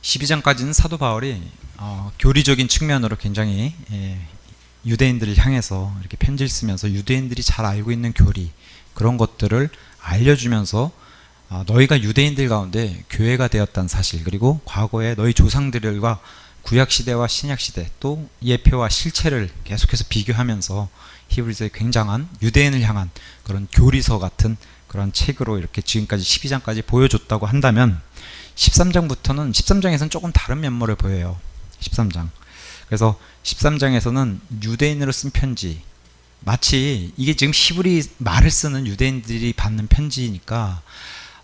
12장까지는 사도 바울이 교리적인 측면으로 굉장히 유대인들을 향해서 이렇게 편지를 쓰면서 유대인들이 잘 알고 있는 교리, 그런 것들을 알려주면서 너희가 유대인들 가운데 교회가 되었다는 사실, 그리고 과거에 너희 조상들과 구약시대와 신약시대 또 예표와 실체를 계속해서 비교하면서 히브리서의 굉장한 유대인을 향한 그런 교리서 같은 그런 책으로 이렇게 지금까지 12장까지 보여줬다고 한다면 13장에서는 조금 다른 면모를 보여요. 13장. 그래서 13장에서는 유대인으로 쓴 편지, 마치 이게 지금 히브리 말을 쓰는 유대인들이 받는 편지니까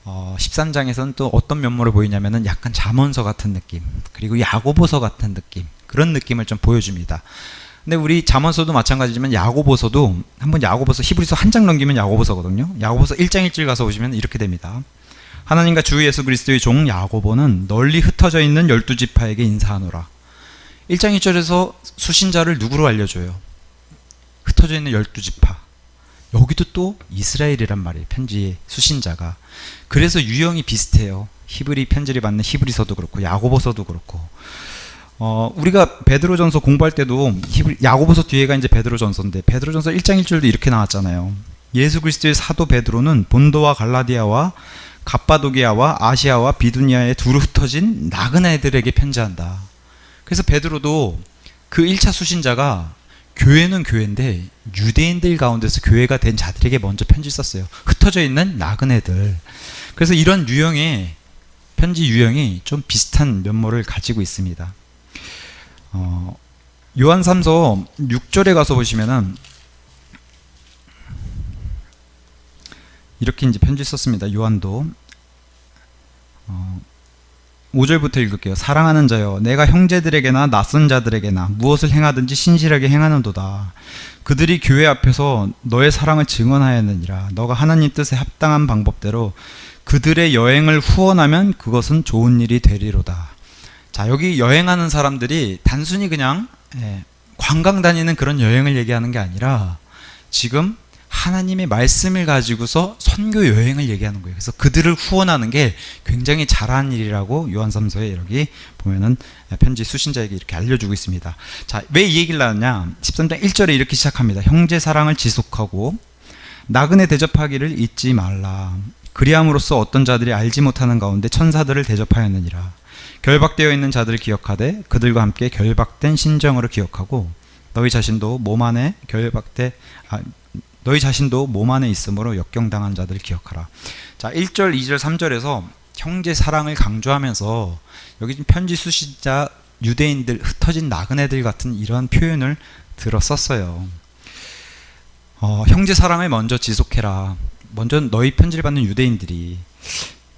13장에서는 또 어떤 면모를 보이냐면은 약간 잠언서 같은 느낌, 그리고 야고보서 같은 느낌, 그런 느낌을 좀 보여줍니다. 근데 우리 잠언서도 마찬가지지만 야고보서도, 한번 야고보서 히브리서 한 장 넘기면 야고보서거든요. 야고보서 1장 1절 가서 보시면 이렇게 됩니다. 하나님과 주 예수 그리스도의 종 야고보는 널리 흩어져 있는 12지파에게 인사하노라. 1장 1절에서 수신자를 누구로 알려줘요? 흩어져 있는 12지파. 여기도 또 이스라엘이란 말이에요. 편지의 수신자가. 그래서 유형이 비슷해요. 히브리 편지를 받는 히브리서도 그렇고 야고보서도 그렇고. 우리가 베드로전서 공부할 때도 야고보서 뒤에가 이제 베드로전서인데, 베드로전서 1장 1절도 이렇게 나왔잖아요. 예수 그리스도의 사도 베드로는 본도와 갈라디아와 갑바도기아와 아시아와 비두니아에 두루 흩어진 나그네들에게 편지한다. 그래서 베드로도 그 1차 수신자가 교회는 교회인데 유대인들 가운데서 교회가 된 자들에게 먼저 편지 썼어요. 흩어져 있는 나그네들. 그래서 이런 유형의 편지 유형이 좀 비슷한 면모를 가지고 있습니다. 요한 3서 6절에 가서 보시면은 이렇게 이제 편지 썼습니다. 요한도 5절부터 읽을게요. 사랑하는 자여, 내가 형제들에게나 낯선 자들에게나 무엇을 행하든지 신실하게 행하는도다. 그들이 교회 앞에서 너의 사랑을 증언하였느니라. 너가 하나님 뜻에 합당한 방법대로 그들의 여행을 후원하면 그것은 좋은 일이 되리로다. 자, 여기 여행하는 사람들이 단순히 그냥 관광 다니는 그런 여행을 얘기하는 게 아니라 지금 하나님의 말씀을 가지고서 선교 여행을 얘기하는 거예요. 그래서 그들을 후원하는 게 굉장히 잘한 일이라고 요한 3서에 여기 보면은 편지 수신자에게 이렇게 알려주고 있습니다. 자, 왜 이 얘기를 하느냐? 13장 1절에 이렇게 시작합니다. 형제 사랑을 지속하고 나그네 대접하기를 잊지 말라. 그리함으로써 어떤 자들이 알지 못하는 가운데 천사들을 대접하였느니라. 결박되어 있는 자들을 기억하되 그들과 함께 결박된 신정으로 기억하고 너희 자신도 몸 안에 있으므로 역경당한 자들을 기억하라. 자, 1절, 2절, 3절에서 형제 사랑을 강조하면서 여기 편지 수신자 유대인들, 흩어진 나그네들 같은 이런 표현을 들어 썼어요. 형제 사랑을 먼저 지속해라. 먼저 너희 편지를 받는 유대인들이,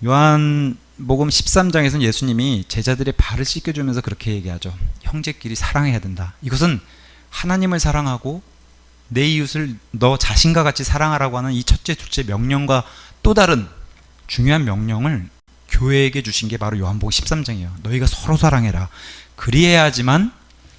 요한복음 13장에서는 예수님이 제자들의 발을 씻겨주면서 그렇게 얘기하죠. 형제끼리 사랑해야 된다. 이것은 하나님을 사랑하고 내 이웃을 너 자신과 같이 사랑하라고 하는 이 첫째, 둘째 명령과 또 다른 중요한 명령을 교회에게 주신 게 바로 요한복음 13장이에요. 너희가 서로 사랑해라. 그리해야지만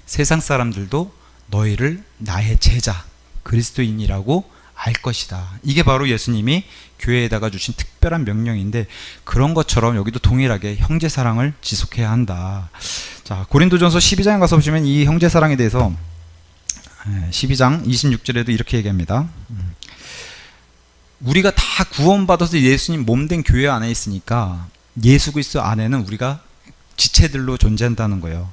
세상 사람들도 너희를 나의 제자, 그리스도인이라고 알 것이다. 이게 바로 예수님이 교회에다가 주신 특별한 명령인데, 그런 것처럼 여기도 동일하게 형제 사랑을 지속해야 한다. 자, 고린도전서 12장에 가서 보시면 이 형제 사랑에 대해서 12장 26절에도 이렇게 얘기합니다. 우리가 다 구원받아서 예수님 몸된 교회 안에 있으니까 예수 그리스도 안에는 우리가 지체들로 존재한다는 거예요.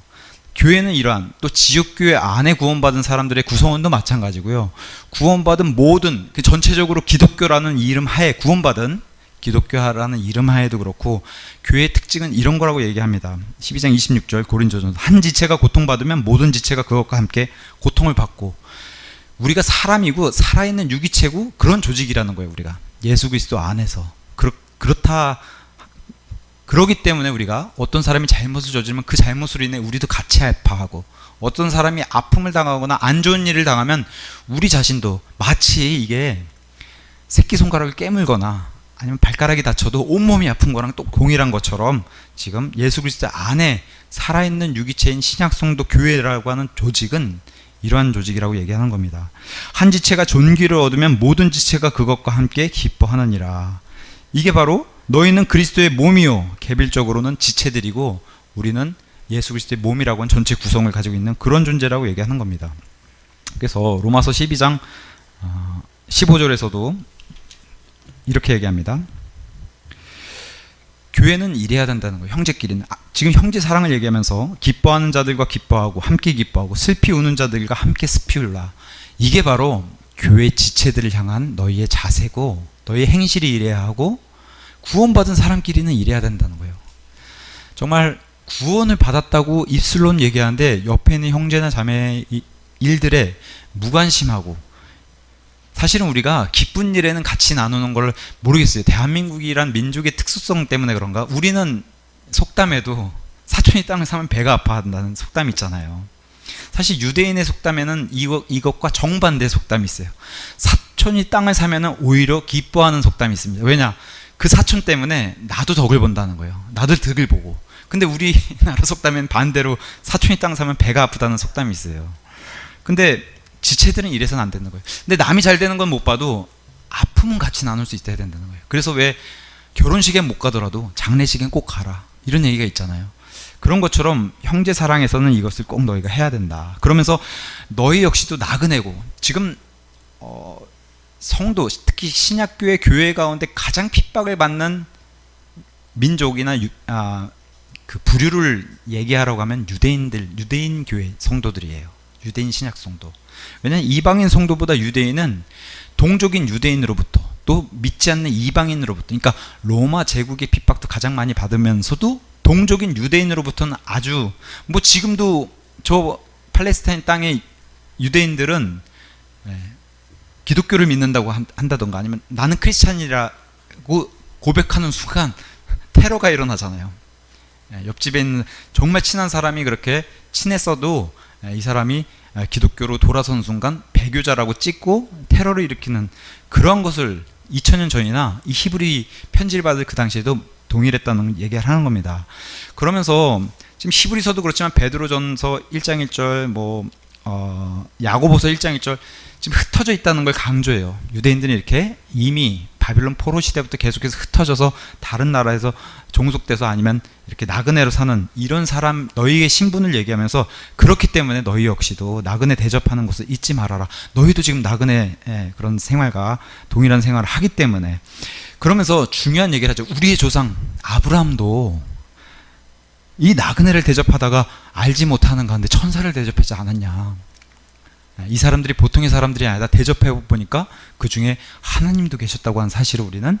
교회는 이러한, 또 지역교회 안에 구원받은 사람들의 구성원도 마찬가지고요. 구원받은 모든, 전체적으로 기독교라는 이름 하에 구원받은 기독교라는 이름 하에도 그렇고, 교회의 특징은 이런 거라고 얘기합니다. 12장 26절 고린도전서, 한 지체가 고통받으면 모든 지체가 그것과 함께 고통을 받고, 우리가 사람이고 살아있는 유기체고 그런 조직이라는 거예요. 우리가 예수 그리스도 안에서 그러기 때문에 우리가 어떤 사람이 잘못을 저지르면 그 잘못으로 인해 우리도 같이 아파하고, 어떤 사람이 아픔을 당하거나 안 좋은 일을 당하면 우리 자신도 마치 이게 새끼손가락을 깨물거나 아니면 발가락이 다쳐도 온몸이 아픈 거랑 또 동일한 것처럼 지금 예수 그리스도 안에 살아있는 유기체인 신약성도 교회라고 하는 조직은 이러한 조직이라고 얘기하는 겁니다. 한 지체가 존귀를 얻으면 모든 지체가 그것과 함께 기뻐하느니라. 이게 바로 너희는 그리스도의 몸이요, 개별적으로는 지체들이고 우리는 예수 그리스도의 몸이라고 하는 전체 구성을 가지고 있는 그런 존재라고 얘기하는 겁니다. 그래서 로마서 12장 15절에서도 이렇게 얘기합니다. 교회는 이래야 된다는 거예요. 형제끼리는. 지금 형제 사랑을 얘기하면서 기뻐하는 자들과 기뻐하고 함께 기뻐하고 슬피 우는 자들과 함께 슬피 울라. 이게 바로 교회 지체들을 향한 너희의 자세고 너희의 행실이 이래야 하고 구원받은 사람끼리는 이래야 된다는 거예요. 정말 구원을 받았다고 입술로는 얘기하는데 옆에 있는 형제나 자매의 일들에 무관심하고, 사실은 우리가 기쁜 일에는 같이 나누는 걸 모르겠어요. 대한민국이란 민족의 특수성 때문에 그런가? 우리는 속담에도 사촌이 땅을 사면 배가 아파한다는 속담이 있잖아요. 사실 유대인의 속담에는 이것과 정반대의 속담이 있어요. 사촌이 땅을 사면은 오히려 기뻐하는 속담이 있습니다. 왜냐? 그 사촌 때문에 나도 덕을 본다는 거예요. 나도 덕을 보고. 근데 우리나라 속담에는 반대로 사촌이 땅 사면 배가 아프다는 속담이 있어요. 근데 지체들은 이래서는 안 되는 거예요. 근데 남이 잘 되는 건 못 봐도 아픔은 같이 나눌 수 있어야 된다는 거예요. 그래서 왜 결혼식엔 못 가더라도 장례식엔 꼭 가라, 이런 얘기가 있잖아요. 그런 것처럼 형제 사랑에서는 이것을 꼭 너희가 해야 된다. 그러면서 너희 역시도 나그네고, 지금 성도, 특히 신약교회 교회 가운데 가장 핍박을 받는 민족이나 그 부류를 얘기하라고 하면 유대인 교회 성도들이에요. 유대인 신약 성도. 왜냐하면 이방인 성도보다 유대인은 동족인 유대인으로부터, 또 믿지 않는 이방인으로부터, 그러니까 로마 제국의 핍박도 가장 많이 받으면서도 동족인 유대인으로부터는 아주, 뭐 지금도 저 팔레스타인 땅의 유대인들은 기독교를 믿는다고 한다던가 아니면 나는 크리스찬이라고 고백하는 순간 테러가 일어나잖아요. 옆집에 있는 정말 친한 사람이 그렇게 친했어도 이 사람이 기독교로 돌아선 순간 배교자라고 찍고 테러를 일으키는 그러한 것을 2000년 전이나 이 히브리 편지를 받을 그 당시에도 동일했다는 얘기를 하는 겁니다. 그러면서 지금 히브리서도 그렇지만 베드로전서 1장 1절, 야고보서 1장 1절 지금 흩어져 있다는 걸 강조해요. 유대인들이 이렇게 이미 바빌론 포로 시대부터 계속해서 흩어져서 다른 나라에서 종속돼서 아니면 이렇게 나그네로 사는 이런 사람, 너희의 신분을 얘기하면서 그렇기 때문에 너희 역시도 나그네 대접하는 것을 잊지 말아라. 너희도 지금 나그네 그런 생활과 동일한 생활을 하기 때문에. 그러면서 중요한 얘기를 하죠. 우리의 조상 아브라함도 이 나그네를 대접하다가 알지 못하는 가운데 천사를 대접하지 않았냐. 이 사람들이 보통의 사람들이 아니라 대접해 보니까 그 중에 하나님도 계셨다고 하는 사실을 우리는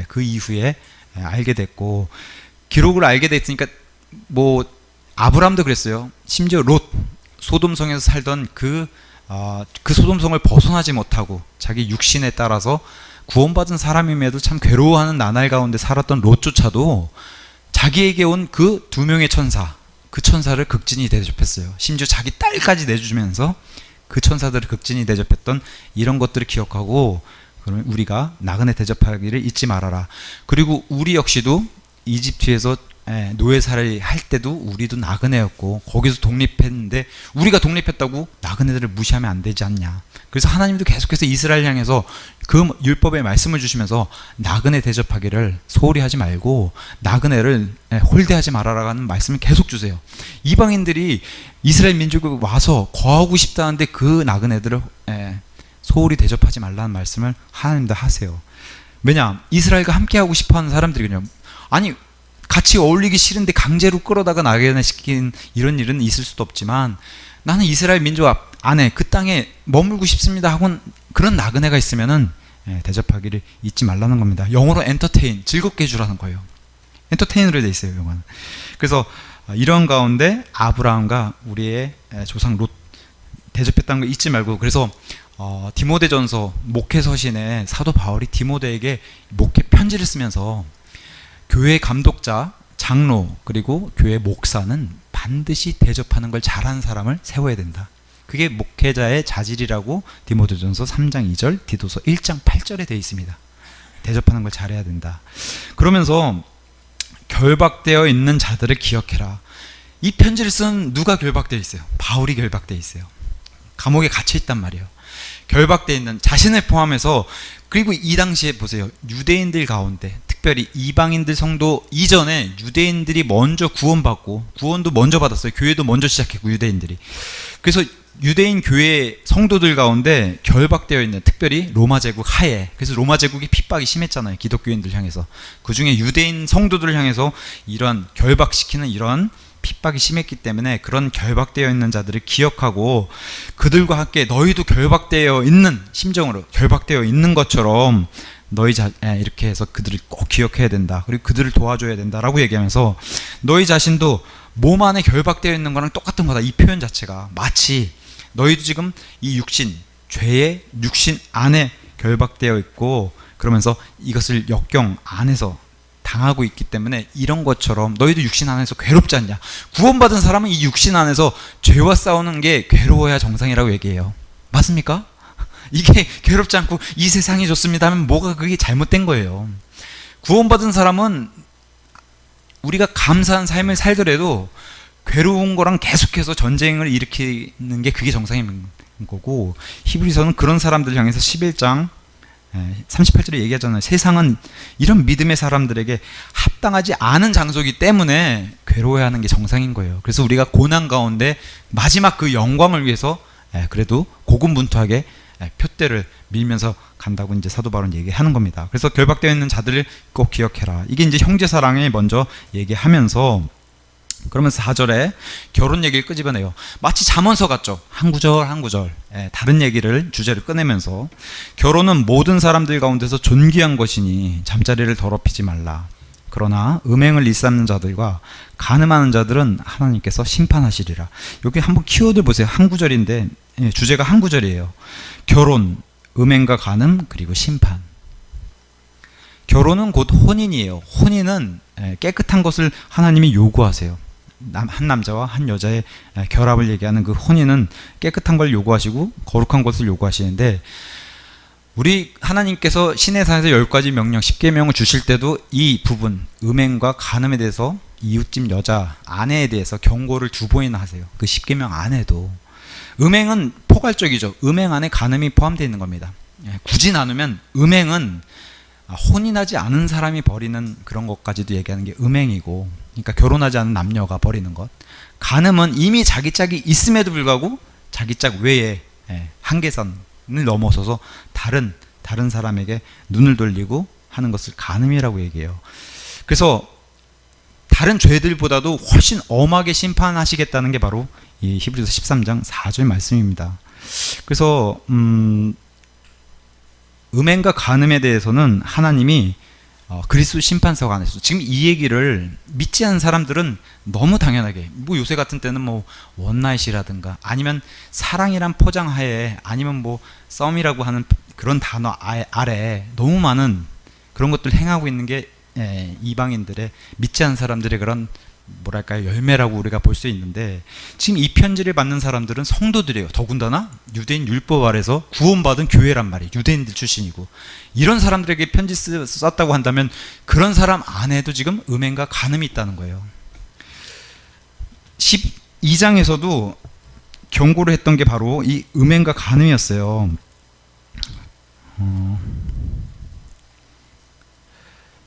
그 이후에 알게 됐고, 기록을 알게 됐으니까 뭐 아브라함도 그랬어요. 심지어 롯, 소돔성에서 살던 그 소돔성을 벗어나지 못하고 자기 육신에 따라서 구원받은 사람임에도 참 괴로워하는 나날 가운데 살았던 롯조차도 자기에게 온 그 2명의 천사, 그 천사를 극진히 대접했어요. 심지어 자기 딸까지 내주면서 그 천사들을 극진히 대접했던 이런 것들을 기억하고, 그러면 우리가 나그네 대접하기를 잊지 말아라. 그리고 우리 역시도 이집트에서 노예살이 할 때도 우리도 나그네였고 거기서 독립했는데 우리가 독립했다고 나그네들을 무시하면 안 되지 않냐. 그래서 하나님도 계속해서 이스라엘 향해서 그 율법의 말씀을 주시면서 나그네 대접하기를 소홀히 하지 말고 나그네를 홀대하지 말아라는 말씀을 계속 주세요. 이방인들이 이스라엘 민족에 와서 거하고 싶다는데 그 나그네들을 소홀히 대접하지 말라는 말씀을 하나님도 하세요. 왜냐? 이스라엘과 함께하고 싶어하는 사람들이 아니 같이 어울리기 싫은데 강제로 끌어다가 나그네 시킨 이런 일은 있을 수도 없지만, 나는 이스라엘 민족 안에 그 땅에 머물고 싶습니다 하고는 그런 나그네가 있으면은 대접하기를 잊지 말라는 겁니다. 영어로 엔터테인, 즐겁게 해주라는 거예요. 엔터테인으로 돼 있어요, 영어는. 그래서 이런 가운데 아브라함과 우리의 조상 롯 대접했다는 거 잊지 말고, 그래서 디모데전서 목회 서신에 사도 바울이 디모데에게 목회 편지를 쓰면서 교회 감독자, 장로, 그리고 교회 목사는 반드시 대접하는 걸 잘하는 사람을 세워야 된다. 그게 목회자의 자질이라고 디모데전서 3장 2절, 디도서 1장 8절에 되어 있습니다. 대접하는 걸 잘해야 된다. 그러면서 결박되어 있는 자들을 기억해라. 이 편지를 쓴 누가 결박되어 있어요? 바울이 결박되어 있어요. 감옥에 갇혀 있단 말이에요. 결박되어 있는 자신을 포함해서, 그리고 이 당시에 보세요. 유대인들 가운데 특별히 이방인들 성도 이전에 유대인들이 먼저 구원받고, 구원도 먼저 받았어요. 교회도 먼저 시작했고 유대인들이. 그래서 유대인 교회 성도들 가운데 결박되어 있는, 특별히 로마 제국 하에, 그래서 로마 제국이 핍박이 심했잖아요. 기독교인들 향해서. 그 중에 유대인 성도들을 향해서 이런 결박시키는 이런 핍박이 심했기 때문에 그런 결박되어 있는 자들을 기억하고 그들과 함께 너희도 결박되어 있는 심정으로, 결박되어 있는 것처럼 이렇게 해서 그들을 꼭 기억해야 된다. 그리고 그들을 도와줘야 된다라고 얘기하면서, 너희 자신도 몸 안에 결박되어 있는 거랑 똑같은 거다. 이 표현 자체가 마치 너희도 지금 이 육신, 죄의 육신 안에 결박되어 있고, 그러면서 이것을 역경 안에서 당하고 있기 때문에 이런 것처럼 너희도 육신 안에서 괴롭지 않냐. 구원받은 사람은 이 육신 안에서 죄와 싸우는 게 괴로워야 정상이라고 얘기해요. 맞습니까? 이게 괴롭지 않고 이 세상이 좋습니다 하면 뭐가 그게 잘못된 거예요. 구원받은 사람은 우리가 감사한 삶을 살더라도 괴로운 거랑 계속해서 전쟁을 일으키는 게 그게 정상인 거고, 히브리서는 그런 사람들 향해서 11장 38절에 얘기하잖아요. 세상은 이런 믿음의 사람들에게 합당하지 않은 장소이기 때문에 괴로워하는 게 정상인 거예요. 그래서 우리가 고난 가운데 마지막 그 영광을 위해서 그래도 고군분투하게 표대를 밀면서 간다고 이제 사도 바울은 얘기하는 겁니다. 그래서 결박되어 있는 자들을 꼭 기억해라. 이게 이제 형제 사랑에 먼저 얘기하면서, 그러면서 4절에 결혼 얘기를 끄집어내요. 마치 잠언서 같죠. 한 구절 한 구절 다른 얘기를 주제를 꺼내면서, 결혼은 모든 사람들 가운데서 존귀한 것이니 잠자리를 더럽히지 말라. 그러나 음행을 일삼는 자들과 간음하는 자들은 하나님께서 심판하시리라. 여기 한번 키워드 보세요. 한 구절인데 주제가 한 구절이에요. 결혼, 음행과 간음, 그리고 심판. 결혼은 곧 혼인이에요. 혼인은 깨끗한 것을 하나님이 요구하세요. 한 남자와 한 여자의 결합을 얘기하는 그 혼인은 깨끗한 걸 요구하시고 거룩한 것을 요구하시는데, 우리 하나님께서 시내산에서 10가지 명령 10계명을 주실 때도 이 부분 음행과 간음에 대해서, 이웃집 여자 아내에 대해서 경고를 2번이나 하세요. 그 10계명 안에도. 음행은 포괄적이죠. 음행 안에 간음이 포함되어 있는 겁니다. 굳이 나누면 음행은 혼인하지 않은 사람이 벌이는 그런 것까지도 얘기하는 게 음행이고, 그러니까 결혼하지 않은 남녀가 벌이는 것. 간음은 이미 자기 짝이 있음에도 불구하고 자기 짝 외에 한계선을 넘어서서 다른 사람에게 눈을 돌리고 하는 것을 간음이라고 얘기해요. 그래서 다른 죄들보다도 훨씬 엄하게 심판하시겠다는 게 바로 이 히브리서 13장 4절 말씀입니다. 그래서 음행과 간음에 대해서는 하나님이 그리스도 심판서가 안에서, 지금 이 얘기를 믿지 않는 사람들은 너무 당연하게, 뭐 요새 같은 때는 뭐 원나잇이라든가 아니면 사랑이란 포장하에, 아니면 뭐 썸이라고 하는 그런 단어 아래 너무 많은 그런 것들 행하고 있는 게 이방인들의, 믿지 않는 사람들의 그런 뭐랄까요, 열매라고 우리가 볼 수 있는데, 지금 이 편지를 받는 사람들은 성도들이에요. 더군다나 유대인 율법 아래서 구원받은 교회란 말이에요. 유대인들 출신이고, 이런 사람들에게 편지 썼다고 한다면 그런 사람 안에도 지금 음행과 간음이 있다는 거예요. 12장에서도 경고를 했던 게 바로 이 음행과 간음이었어요.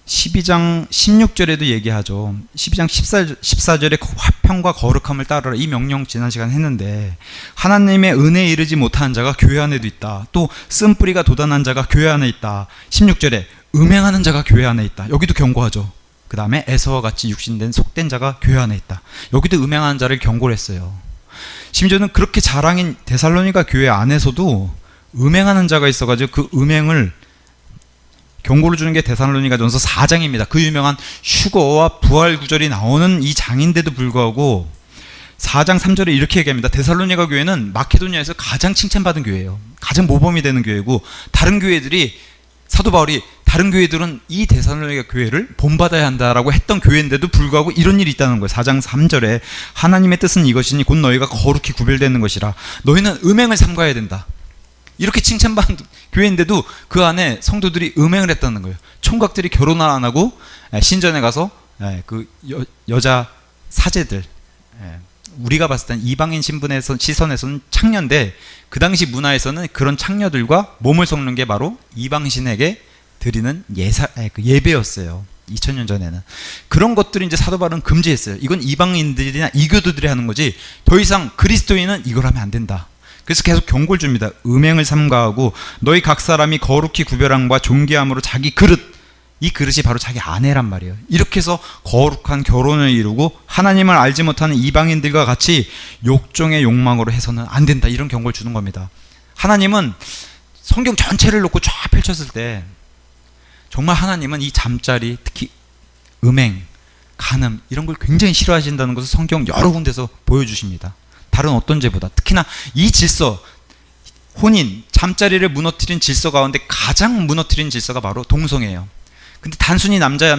12장 16절에도 얘기하죠. 12장 14절에 화평과 거룩함을 따르라. 이 명령 지난 시간에 했는데, 하나님의 은혜에 이르지 못하는 자가 교회 안에도 있다. 또 쓴뿌리가 도단한 자가 교회 안에 있다. 16절에 음행하는 자가 교회 안에 있다. 여기도 경고하죠. 그 다음에 에서와 같이 육신된 속된 자가 교회 안에 있다. 여기도 음행하는 자를 경고를 했어요. 심지어는 그렇게 자랑인 데살로니가 교회 안에서도 음행하는 자가 있어가지고 그 음행을 경고를 주는 게 데살로니가전서 4장입니다. 그 유명한 휴거와 부활 구절이 나오는 이 장인데도 불구하고 4장 3절에 이렇게 얘기합니다. 데살로니가 교회는 마케도니아에서 가장 칭찬받은 교회예요. 가장 모범이 되는 교회고, 다른 교회들이, 사도 바울이 다른 교회들은 이 데살로니가 교회를 본받아야 한다라고 했던 교회인데도 불구하고 이런 일이 있다는 거예요. 4장 3절에 하나님의 뜻은 이것이니 곧 너희가 거룩히 구별되는 것이라. 너희는 음행을 삼가야 된다. 이렇게 칭찬받은 교회인데도 그 안에 성도들이 음행을 했다는 거예요. 총각들이 결혼을 안 하고 신전에 가서 그 여자 사제들, 우리가 봤을 땐 이방인 신분에서 시선에서는 창녀인데 그 당시 문화에서는 그런 창녀들과 몸을 섞는 게 바로 이방신에게 드리는 예배였어요. 2000년 전에는. 그런 것들이 이제 사도 바울은 금지했어요. 이건 이방인들이나 이교도들이 하는 거지 더 이상 그리스도인은 이걸 하면 안 된다. 그래서 계속 경고를 줍니다. 음행을 삼가하고 너희 각 사람이 거룩히 구별함과 존귀함으로 자기 그릇, 이 그릇이 바로 자기 아내란 말이에요. 이렇게 해서 거룩한 결혼을 이루고 하나님을 알지 못하는 이방인들과 같이 욕종의 욕망으로 해서는 안 된다. 이런 경고를 주는 겁니다. 하나님은 성경 전체를 놓고 쫙 펼쳤을 때 정말 하나님은 이 잠자리, 특히 음행, 간음 이런 걸 굉장히 싫어하신다는 것을 성경 여러 군데서 보여주십니다. 다른 어떤 죄보다. 특히나 이 질서, 혼인, 잠자리를 무너뜨린 질서 가운데 가장 무너뜨린 질서가 바로 동성애예요. 근데 단순히 남자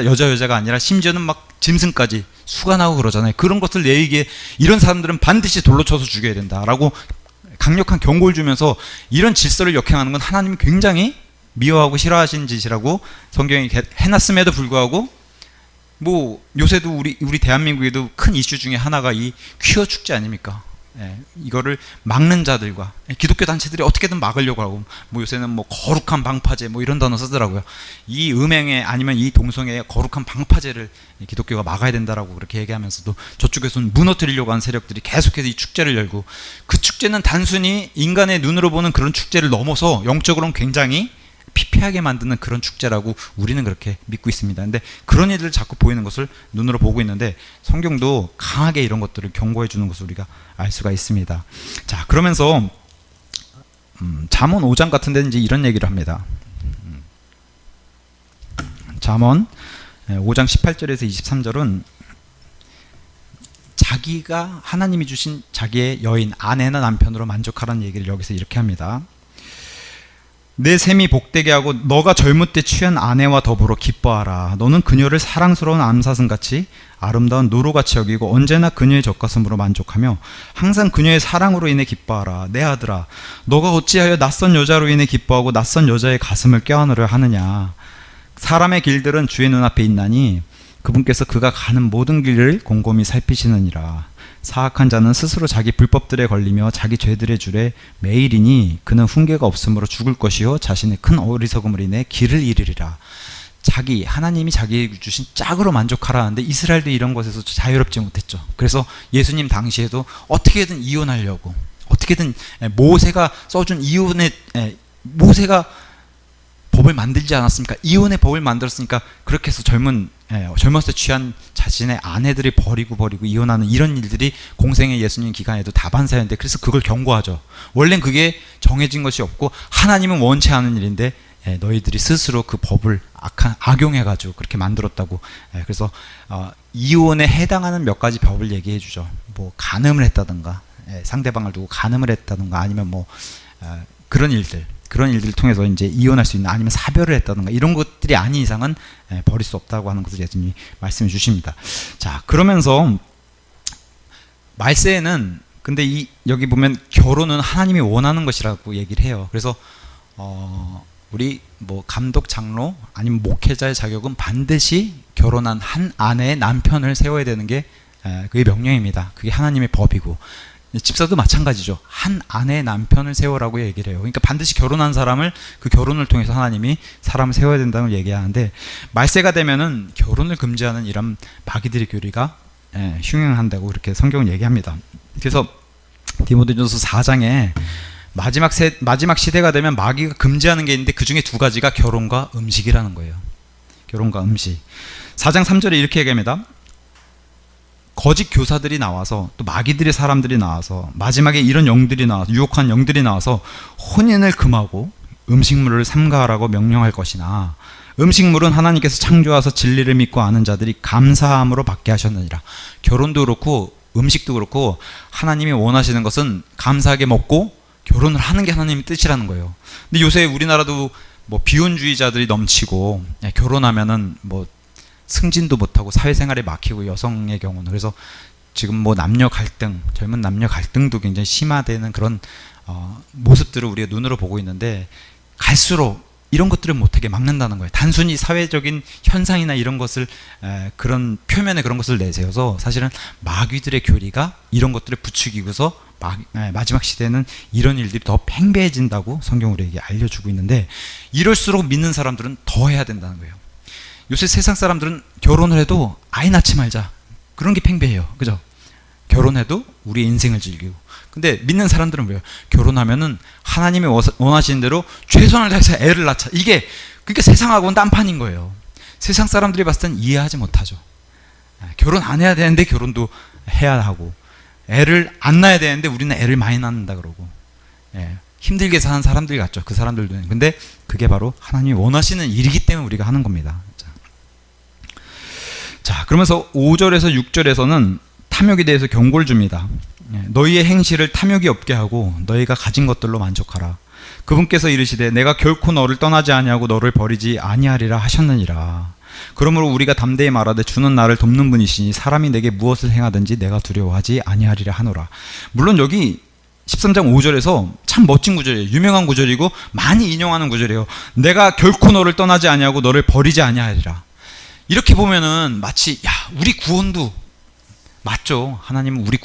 여자가 아니라 심지어는 막 짐승까지 수간하고 그러잖아요. 그런 것을 내에게 이런 사람들은 반드시 돌로 쳐서 죽여야 된다라고 강력한 경고를 주면서 이런 질서를 역행하는 건 하나님이 굉장히 미워하고 싫어하시는 짓이라고 성경이 해놨음에도 불구하고 뭐 요새도 우리 대한민국에도 큰 이슈 중에 하나가 이 퀴어 축제 아닙니까? 예, 이거를 막는 자들과 기독교 단체들이 어떻게든 막으려고 하고 뭐 요새는 뭐 거룩한 방파제 뭐 이런 단어 쓰더라고요. 이 음행에 아니면 이 동성애의 거룩한 방파제를 기독교가 막아야 된다라고 그렇게 얘기하면서도 저쪽에서는 무너뜨리려고 하는 세력들이 계속해서 이 축제를 열고 그 축제는 단순히 인간의 눈으로 보는 그런 축제를 넘어서 영적으로는 굉장히 피폐하게 만드는 그런 축제라고 우리는 그렇게 믿고 있습니다. 근데 그런 일들 자꾸 보이는 것을 눈으로 보고 있는데 성경도 강하게 이런 것들을 경고해 주는 것을 우리가 알 수가 있습니다. 자, 그러면서 잠언 5장 같은 데는 이제 이런 얘기를 합니다. 잠언 5장 18절에서 23절은 자기가 하나님이 주신 자기의 여인, 아내나 남편으로 만족하라는 얘기를 여기서 이렇게 합니다. 내 셈이 복되게 하고 너가 젊을 때 취한 아내와 더불어 기뻐하라. 너는 그녀를 사랑스러운 암사슴같이 아름다운 노루같이 여기고 언제나 그녀의 젖가슴으로 만족하며 항상 그녀의 사랑으로 인해 기뻐하라. 내 아들아, 너가 어찌하여 낯선 여자로 인해 기뻐하고 낯선 여자의 가슴을 껴안으려 하느냐. 사람의 길들은 주의 눈앞에 있나니 그분께서 그가 가는 모든 길을 곰곰이 살피시느니라. 사악한 자는 스스로 자기 불법들에 걸리며 자기 죄들의 줄에 매일이니 그는 훈계가 없으므로 죽을 것이요 자신의 큰 어리석음을 인해 길을 잃으리라. 하나님이 자기에게 주신 짝으로 만족하라는데 이스라엘도 이런 것에서 자유롭지 못했죠. 그래서 예수님 당시에도 어떻게든 이혼하려고 어떻게든 모세가 써준 모세가 법을 만들지 않았습니까? 이혼의 법을 만들었으니까 그렇게 해서 젊었을 때 취한 자신의 아내들이 버리고 이혼하는 이런 일들이 공생의 예수님 기간에도 다반사였는데 그래서 그걸 경고하죠. 원래는 그게 정해진 것이 없고 하나님은 원치 않은 일인데 너희들이 스스로 그 법을 악용해가지고 그렇게 만들었다고. 그래서 이혼에 해당하는 몇 가지 법을 얘기해 주죠. 뭐 간음을 했다든가 상대방을 두고 간음을 했다든가 아니면 뭐 그런 일들을 통해서 이제 이혼할 수 있는 아니면 사별을 했다든가 이런 것들이 아닌 이상은 버릴 수 없다고 하는 것을 예수님이 말씀해 주십니다. 자, 그러면서 말세에는 근데 여기 보면 결혼은 하나님이 원하는 것이라고 얘기를 해요. 그래서 우리 뭐 감독, 장로 아니면 목회자의 자격은 반드시 결혼한 한 아내의 남편을 세워야 되는 게 그게 명령입니다. 그게 하나님의 법이고 집사도 마찬가지죠. 한 아내의 남편을 세우라고 얘기를 해요. 그러니까 반드시 결혼한 사람을 그 결혼을 통해서 하나님이 사람을 세워야 된다고 얘기하는데 말세가 되면은 결혼을 금지하는 이런 마귀들의 교리가 흉행한다고 그렇게 성경은 얘기합니다. 그래서 디모데전서 4장에 마지막 시대가 되면 마귀가 금지하는 게 있는데 그 중에 두 가지가 결혼과 음식이라는 거예요. 결혼과 음식. 4장 3절에 이렇게 얘기합니다. 거짓 교사들이 나와서 또 마귀들의 사람들이 나와서 마지막에 이런 영들이 나와서 유혹한 영들이 나와서 혼인을 금하고 음식물을 삼가하라고 명령할 것이나 음식물은 하나님께서 창조하셔서 진리를 믿고 아는 자들이 감사함으로 받게 하셨느니라. 결혼도 그렇고 음식도 그렇고 하나님이 원하시는 것은 감사하게 먹고 결혼을 하는 게 하나님의 뜻이라는 거예요. 근데 요새 우리나라도 뭐 비혼주의자들이 넘치고 결혼하면은 뭐 승진도 못하고 사회생활에 막히고 여성의 경우는 그래서 지금 뭐 남녀 갈등, 젊은 남녀 갈등도 굉장히 심화되는 그런 모습들을 우리가 눈으로 보고 있는데 갈수록 이런 것들을 못하게 막는다는 거예요. 단순히 사회적인 현상이나 이런 것을 그런 표면에 그런 것을 내세워서 사실은 마귀들의 교리가 이런 것들을 부추기고서 마지막 시대에는 이런 일들이 더 팽배해진다고 성경 우리에게 알려주고 있는데, 이럴수록 믿는 사람들은 더 해야 된다는 거예요. 요새 세상 사람들은 결혼을 해도 아이 낳지 말자, 그런 게 팽배해요. 그죠? 결혼해도 우리 인생을 즐기고. 근데 믿는 사람들은 왜요? 결혼하면은 하나님이 원하시는 대로 최선을 다해서 애를 낳자. 이게 그러니까 세상하고는 딴판인 거예요. 세상 사람들이 봤을 땐 이해하지 못하죠. 결혼 안 해야 되는데 결혼도 해야 하고, 애를 안 낳아야 되는데 우리는 애를 많이 낳는다 그러고, 힘들게 사는 사람들 같죠. 그 사람들도. 근데 그게 바로 하나님이 원하시는 일이기 때문에 우리가 하는 겁니다. 자, 그러면서 5절에서 6절에서는 탐욕에 대해서 경고를 줍니다. 너희의 행실을 탐욕이 없게 하고 너희가 가진 것들로 만족하라. 그분께서 이르시되 내가 결코 너를 떠나지 아니하고 너를 버리지 아니하리라 하셨느니라. 그러므로 우리가 담대히 말하되 주는 나를 돕는 분이시니 사람이 내게 무엇을 행하든지 내가 두려워하지 아니하리라 하노라. 물론 여기 13장 5절에서 참 멋진 구절이에요. 유명한 구절이고 많이 인용하는 구절이에요. 내가 결코 너를 떠나지 아니하고 너를 버리지 아니하리라. 이렇게 보면은 마치 우리 구원도 맞죠. 하나님은 우리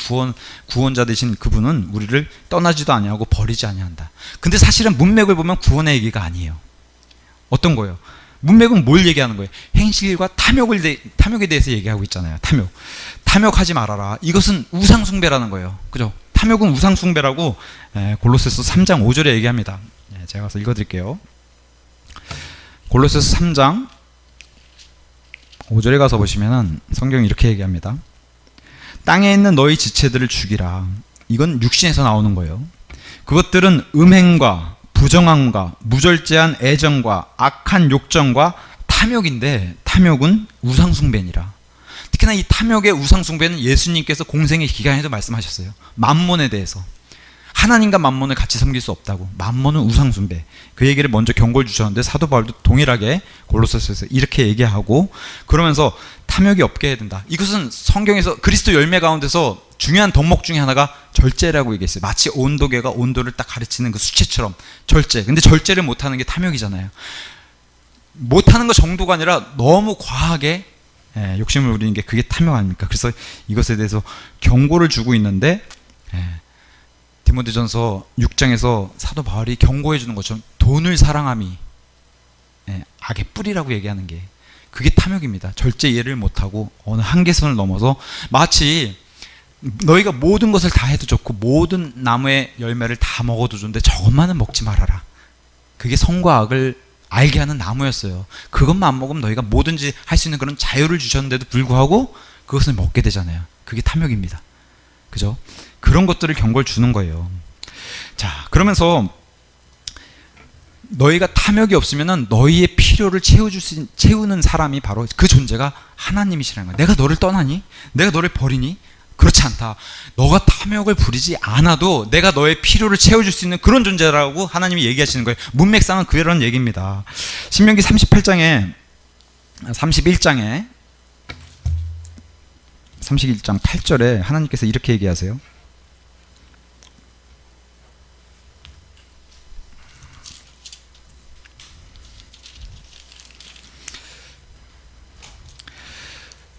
구원자 되신 그분은 우리를 떠나지도 아니하고 버리지 아니한다. 근데 사실은 문맥을 보면 구원의 얘기가 아니에요. 어떤 거예요? 문맥은 뭘 얘기하는 거예요? 행실과 탐욕에 대해서 얘기하고 있잖아요. 탐욕하지 말아라. 이것은 우상숭배라는 거예요. 그죠? 탐욕은 우상숭배라고 골로새서 3장 5절에 얘기합니다. 제가 가서 읽어드릴게요. 골로새서 3장 5절에 가서 보시면은 성경이 이렇게 얘기합니다. 땅에 있는 너희 지체들을 죽이라. 이건 육신에서 나오는 거예요. 그것들은 음행과 부정함과 무절제한 애정과 악한 욕정과 탐욕인데, 탐욕은 우상숭배니라. 특히나 이 탐욕의 우상숭배는 예수님께서 공생의 기간에도 말씀하셨어요. 만몬에 대해서. 하나님과 만몬을 같이 섬길 수 없다고. 만몬은 우상숭배. 그 얘기를 먼저 경고를 주셨는데 사도 바울도 동일하게 골로새서에서 이렇게 얘기하고, 그러면서 탐욕이 없게 해야 된다. 이것은 성경에서 그리스도 열매 가운데서 중요한 덕목 중에 하나가 절제라고 얘기했어요. 마치 온도계가 온도를 딱 가르치는 그 수치처럼 절제. 근데 절제를 못하는 게 탐욕이잖아요. 못하는 것 정도가 아니라 너무 과하게 욕심을 부리는 게 그게 탐욕 아닙니까? 그래서 이것에 대해서 경고를 주고 있는데, 디모데전서 6장에서 사도 바울이 경고해 주는 것처럼 돈을 사랑함이 악의 뿌리라고 얘기하는 게 그게 탐욕입니다. 절제 이해를 못하고 어느 한계선을 넘어서 마치 너희가 모든 것을 다 해도 좋고 모든 나무의 열매를 다 먹어도 좋은데 저것만은 먹지 말아라. 그게 선과 악을 알게 하는 나무였어요. 그것만 안 먹으면 너희가 뭐든지 할 수 있는 그런 자유를 주셨는데도 불구하고 그것을 먹게 되잖아요. 그게 탐욕입니다. 그죠? 그런 것들을 경고를 주는 거예요. 자, 그러면서 너희가 탐욕이 없으면은 너희의 필요를 채우는 사람이 바로 그 존재가 하나님이시라는 거예요. 내가 너를 떠나니? 내가 너를 버리니? 그렇지 않다. 너가 탐욕을 부리지 않아도 내가 너의 필요를 채워줄 수 있는 그런 존재라고 하나님이 얘기하시는 거예요. 문맥상은 그런 얘기입니다. 신명기 31장에 31장 8절에 하나님께서 이렇게 얘기하세요.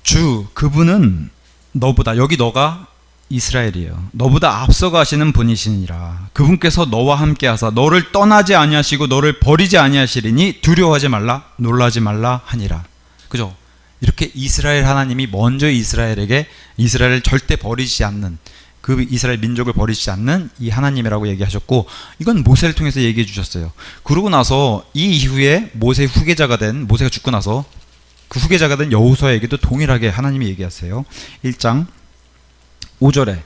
주 그분은 너보다, 여기 너가 이스라엘이에요. 너보다 앞서가시는 분이시니라. 그분께서 너와 함께 하사 너를 떠나지 아니하시고 너를 버리지 아니하시리니 두려워하지 말라 놀라지 말라 하니라. 그죠? 이렇게 이스라엘 하나님이 먼저 이스라엘을 절대 버리지 않는, 그 이스라엘 민족을 버리지 않는 이 하나님이라고 얘기하셨고, 이건 모세를 통해서 얘기해 주셨어요. 그러고 나서 이 이후에 모세의 후계자가 된, 모세가 죽고 나서 그 후계자가 된 여호수아에게도 동일하게 하나님이 얘기하세요. 1장 5절에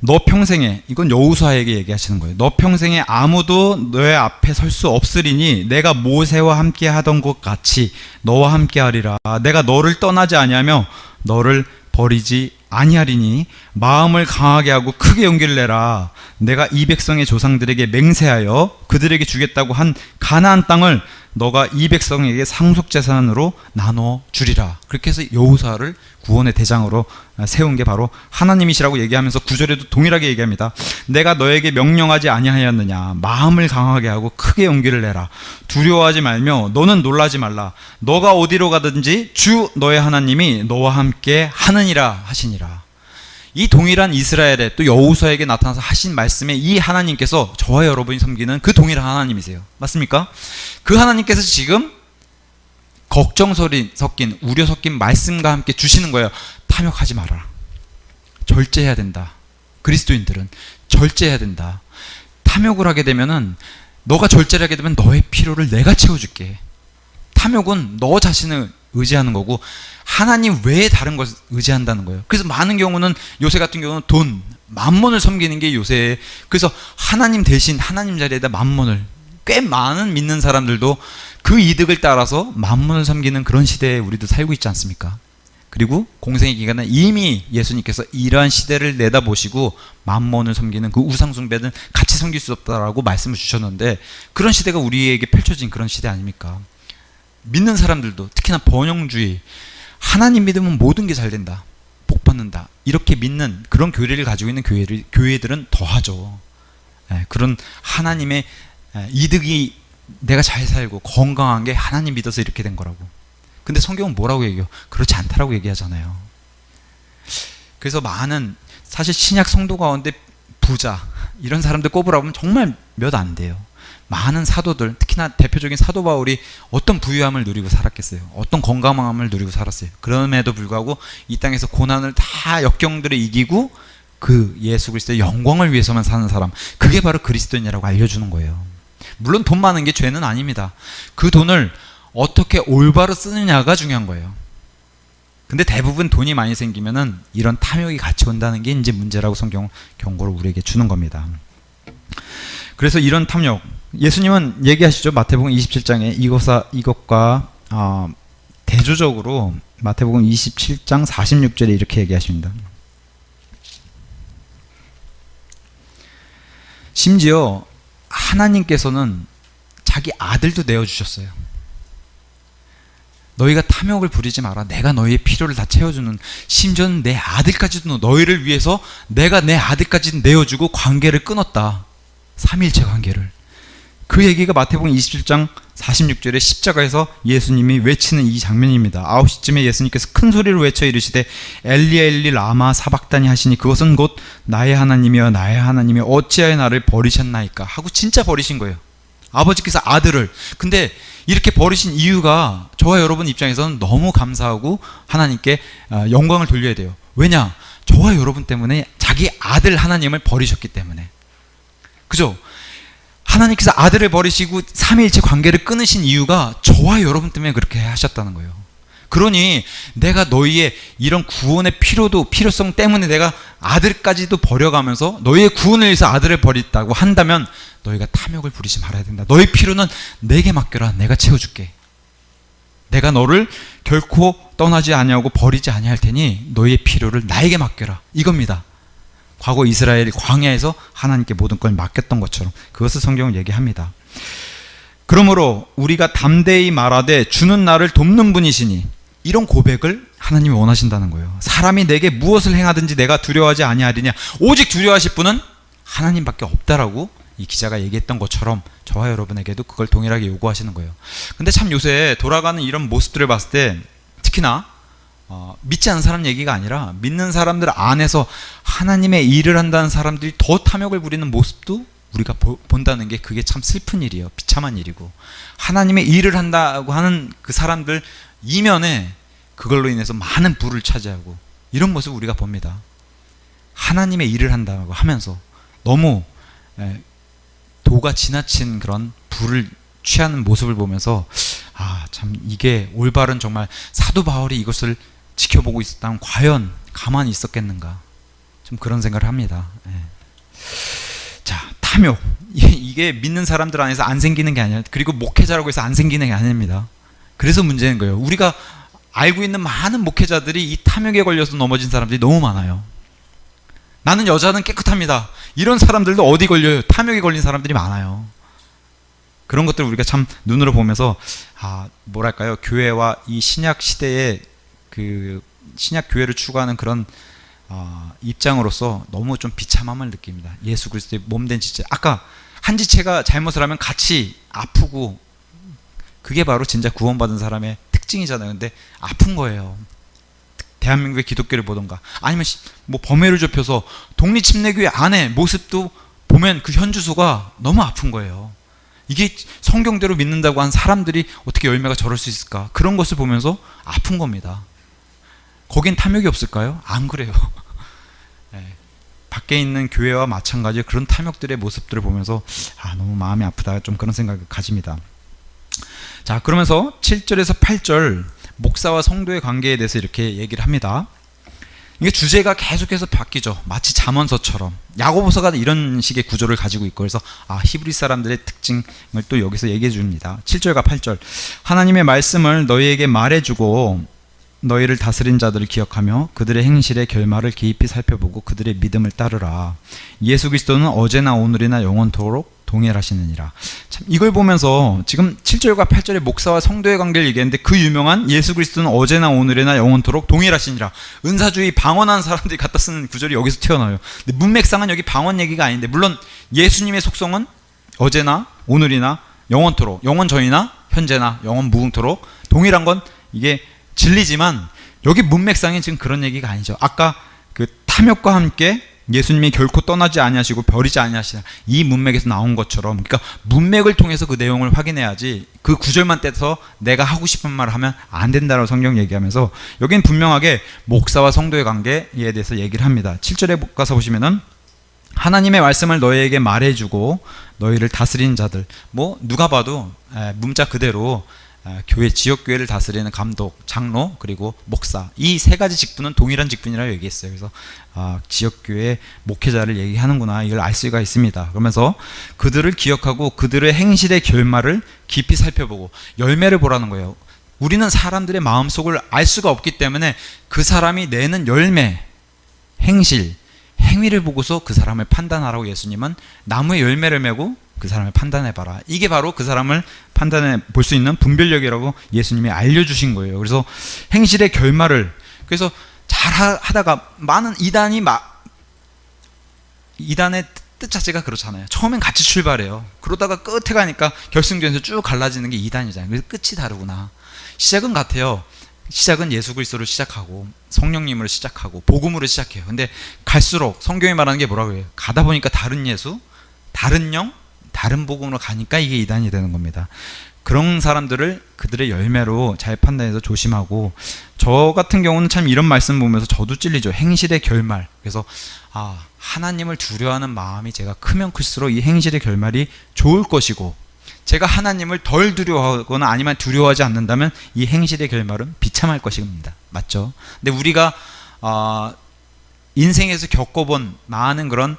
너 평생에, 이건 여호수아에게 얘기하시는 거예요. 너 평생에 아무도 너의 앞에 설 수 없으리니 내가 모세와 함께 하던 것 같이 너와 함께 하리라. 내가 너를 떠나지 아니하며 너를 버리지 아니하리니 마음을 강하게 하고 크게 용기를 내라. 내가 이 백성의 조상들에게 맹세하여 그들에게 주겠다고 한 가나안 땅을 너가 이 백성에게 상속재산으로 나눠 주리라. 그렇게 해서 여호수아를 구원의 대장으로 세운 게 바로 하나님이시라고 얘기하면서 9절에도 동일하게 얘기합니다. 내가 너에게 명령하지 아니하였느냐. 마음을 강하게 하고 크게 용기를 내라. 두려워하지 말며 너는 놀라지 말라. 너가 어디로 가든지 주 너의 하나님이 너와 함께 하느니라 하시니라. 이 동일한 이스라엘에 또 여호수아에게 나타나서 하신 말씀에 이 하나님께서 저와 여러분이 섬기는 그 동일한 하나님이세요. 맞습니까? 그 하나님께서 지금 걱정 소리 섞인, 우려 섞인 말씀과 함께 주시는 거예요. 탐욕하지 말아라. 절제해야 된다. 그리스도인들은 절제해야 된다. 탐욕을 하게 되면은, 너가 절제를 하게 되면 너의 필요를 내가 채워줄게. 탐욕은 너 자신을 의지하는 거고 하나님 외에 다른 것을 의지한다는 거예요. 그래서 많은 경우는, 요새 같은 경우는 돈, 만몬을 섬기는 게 요새, 그래서 하나님 대신 하나님 자리에다 만몬을, 꽤 많은 믿는 사람들도 그 이득을 따라서 만몬을 섬기는 그런 시대에 우리도 살고 있지 않습니까? 그리고 공생의 기간에 이미 예수님께서 이러한 시대를 내다보시고 만몬을 섬기는 그 우상숭배는 같이 섬길 수 없다라고 말씀을 주셨는데, 그런 시대가 우리에게 펼쳐진 그런 시대 아닙니까? 믿는 사람들도 특히나 번영주의, 하나님 믿으면 모든 게 잘 된다, 복 받는다, 이렇게 믿는 그런 교리를 가지고 있는 교회들은 더하죠. 그런 하나님의 이득이, 내가 잘 살고 건강한 게 하나님 믿어서 이렇게 된 거라고. 근데 성경은 뭐라고 얘기해요? 그렇지 않다라고 얘기하잖아요. 그래서 많은, 사실 신약 성도 가운데 부자 이런 사람들 꼽으라면 정말 몇 안 돼요. 많은 사도들, 특히나 대표적인 사도 바울이 어떤 부유함을 누리고 살았겠어요? 어떤 건강함을 누리고 살았어요? 그럼에도 불구하고 이 땅에서 고난을 다 역경들을 이기고 그 예수 그리스도의 영광을 위해서만 사는 사람, 그게 바로 그리스도인이라고 알려주는 거예요. 물론 돈 많은 게 죄는 아닙니다. 그 돈을 어떻게 올바로 쓰느냐가 중요한 거예요. 근데 대부분 돈이 많이 생기면은 이런 탐욕이 같이 온다는 게 이제 문제라고 성경 경고를 우리에게 주는 겁니다. 그래서 이런 탐욕, 예수님은 얘기하시죠. 마태복음 27장에 이것과 대조적으로 마태복음 27장 46절에 이렇게 얘기하십니다. 심지어 하나님께서는 자기 아들도 내어주셨어요. 너희가 탐욕을 부리지 마라. 내가 너희의 필요를 다 채워주는, 심지어는 내 아들까지도, 너희를 위해서 내가 내 아들까지 내어주고 관계를 끊었다. 삼위일체 관계를. 그 얘기가 마태복음 27장 46절에 십자가에서 예수님이 외치는 이 장면입니다. 9시쯤에 예수님께서 큰 소리로 외쳐 이르시되 엘리 엘리 라마 사박다니 하시니 그것은 곧 나의 하나님이여 나의 하나님이여 어찌하여 나를 버리셨나이까 하고 진짜 버리신 거예요. 아버지께서 아들을. 근데 이렇게 버리신 이유가 저와 여러분 입장에서는 너무 감사하고 하나님께 영광을 돌려야 돼요. 왜냐? 저와 여러분 때문에 자기 아들 하나님을 버리셨기 때문에. 그죠? 하나님께서 아들을 버리시고 삼위일체 관계를 끊으신 이유가 저와 여러분 때문에 그렇게 하셨다는 거예요. 그러니 내가 너희의 이런 구원의 필요성 때문에 내가 아들까지도 버려가면서 너희의 구원을 위해서 아들을 버렸다고 한다면 너희가 탐욕을 부리지 말아야 된다. 너희 필요는 내게 맡겨라. 내가 채워줄게. 내가 너를 결코 떠나지 아니하고 버리지 아니할 테니 너희의 필요를 나에게 맡겨라. 이겁니다. 과거 이스라엘 광야에서 하나님께 모든 걸 맡겼던 것처럼 그것을 성경은 얘기합니다. 그러므로 우리가 담대히 말하되 주는 나를 돕는 분이시니, 이런 고백을 하나님이 원하신다는 거예요. 사람이 내게 무엇을 행하든지 내가 두려워하지 아니하리냐. 오직 두려워하실 분은 하나님밖에 없다라고 이 기자가 얘기했던 것처럼 저와 여러분에게도 그걸 동일하게 요구하시는 거예요. 근데 참 요새 돌아가는 이런 모습들을 봤을 때 특히나 믿지 않는 사람 얘기가 아니라 믿는 사람들 안에서 하나님의 일을 한다는 사람들이 더 탐욕을 부리는 모습도 우리가 본다는 게, 그게 참 슬픈 일이에요. 비참한 일이고, 하나님의 일을 한다고 하는 그 사람들 이면에 그걸로 인해서 많은 부를 차지하고 이런 모습을 우리가 봅니다. 하나님의 일을 한다고 하면서 너무 도가 지나친 그런 부를 취하는 모습을 보면서 참 이게 올바른, 정말 사도 바울이 이것을 지켜보고 있었다면 과연 가만히 있었겠는가, 좀 그런 생각을 합니다. 자, 탐욕, 이게 믿는 사람들 안에서 안 생기는 게 아니라, 그리고 목회자라고 해서 안 생기는 게 아닙니다. 그래서 문제인 거예요. 우리가 알고 있는 많은 목회자들이 이 탐욕에 걸려서 넘어진 사람들이 너무 많아요. 나는 여자는 깨끗합니다. 이런 사람들도 어디 걸려요? 탐욕에 걸린 사람들이 많아요. 그런 것들을 우리가 참 눈으로 보면서 뭐랄까요? 교회와 이 신약 시대의 그 신약 교회를 추구하는 그런 입장으로서 너무 좀 비참함을 느낍니다. 예수 그리스도의 몸된 지체. 아까 한 지체가 잘못을 하면 같이 아프고, 그게 바로 진짜 구원받은 사람의 특징이잖아요. 근데 아픈 거예요. 대한민국의 기독교를 보던가 아니면 뭐 범회를 좁혀서 독립침례교회 안에 모습도 보면 그 현주소가 너무 아픈 거예요. 이게 성경대로 믿는다고 한 사람들이 어떻게 열매가 저럴 수 있을까? 그런 것을 보면서 아픈 겁니다. 거긴 탐욕이 없을까요? 안 그래요. 네. 밖에 있는 교회와 마찬가지로 그런 탐욕들의 모습들을 보면서 너무 마음이 아프다, 좀 그런 생각을 가집니다. 자, 그러면서 7절에서 8절 목사와 성도의 관계에 대해서 이렇게 얘기를 합니다. 이게 주제가 계속해서 바뀌죠. 마치 잠언서처럼. 야고보서가 이런 식의 구조를 가지고 있고, 그래서 히브리 사람들의 특징을 또 여기서 얘기해 줍니다. 7절과 8절. 하나님의 말씀을 너희에게 말해주고 너희를 다스린 자들을 기억하며 그들의 행실의 결말을 깊이 살펴보고 그들의 믿음을 따르라. 예수 그리스도는 어제나 오늘이나 영원토록 동일하시느니라. 참 이걸 보면서 지금 7절과 8절의 목사와 성도의 관계를 얘기했는데, 그 유명한 예수 그리스도는 어제나 오늘이나 영원토록 동일하시니라. 은사주의 방언하는 사람들이 갖다 쓰는 구절이 여기서 튀어나와요. 근데 문맥상은 여기 방언 얘기가 아닌데, 물론 예수님의 속성은 어제나 오늘이나 영원토록, 영원 전이나 현재나 영원 무궁토록 동일한 건 이게 진리지만, 여기 문맥상이 지금 그런 얘기가 아니죠. 아까 그 탐욕과 함께 예수님이 결코 떠나지 아니하시고 버리지 아니하시나, 이 문맥에서 나온 것처럼, 그러니까 문맥을 통해서 그 내용을 확인해야지 그 구절만 떼서 내가 하고 싶은 말을 하면 안 된다라고 성경 얘기하면서, 여기는 분명하게 목사와 성도의 관계에 대해서 얘기를 합니다. 7절에 가서 보시면은 하나님의 말씀을 너희에게 말해주고 너희를 다스리는 자들, 뭐 누가 봐도 문자 그대로 교회, 지역교회를 다스리는 감독, 장로, 그리고 목사, 이 세 가지 직분은 동일한 직분이라고 얘기했어요. 그래서 지역교회 목회자를 얘기하는구나, 이걸 알 수가 있습니다. 그러면서 그들을 기억하고 그들의 행실의 결말을 깊이 살펴보고 열매를 보라는 거예요. 우리는 사람들의 마음속을 알 수가 없기 때문에 그 사람이 내는 열매, 행실, 행위를 보고서 그 사람을 판단하라고 예수님은 나무의 열매를 메고 그 사람을 판단해봐라. 이게 바로 그 사람을 판단해 볼 수 있는 분별력이라고 예수님이 알려주신 거예요. 그래서 행실의 결말을, 그래서 잘 하다가 많은 이단의 뜻 자체가 그렇잖아요. 처음엔 같이 출발해요. 그러다가 끝에 가니까 결승전에서 쭉 갈라지는 게 이단이잖아요. 그래서 끝이 다르구나. 시작은 같아요. 시작은 예수 그리스도로 시작하고 성령님으로 시작하고 복음으로 시작해요. 근데 갈수록 성경이 말하는 게 뭐라고 해요? 가다 보니까 다른 예수, 다른 영, 다른 복음으로 가니까 이게 이단이 되는 겁니다. 그런 사람들을 그들의 열매로 잘 판단해서 조심하고, 저 같은 경우는 참 이런 말씀 보면서 저도 찔리죠. 행실의 결말. 그래서 하나님을 두려워하는 마음이 제가 크면 클수록 이 행실의 결말이 좋을 것이고, 제가 하나님을 덜 두려워하거나 아니면 두려워하지 않는다면 이 행실의 결말은 비참할 것입니다. 맞죠? 근데 우리가 인생에서 겪어본 많은 그런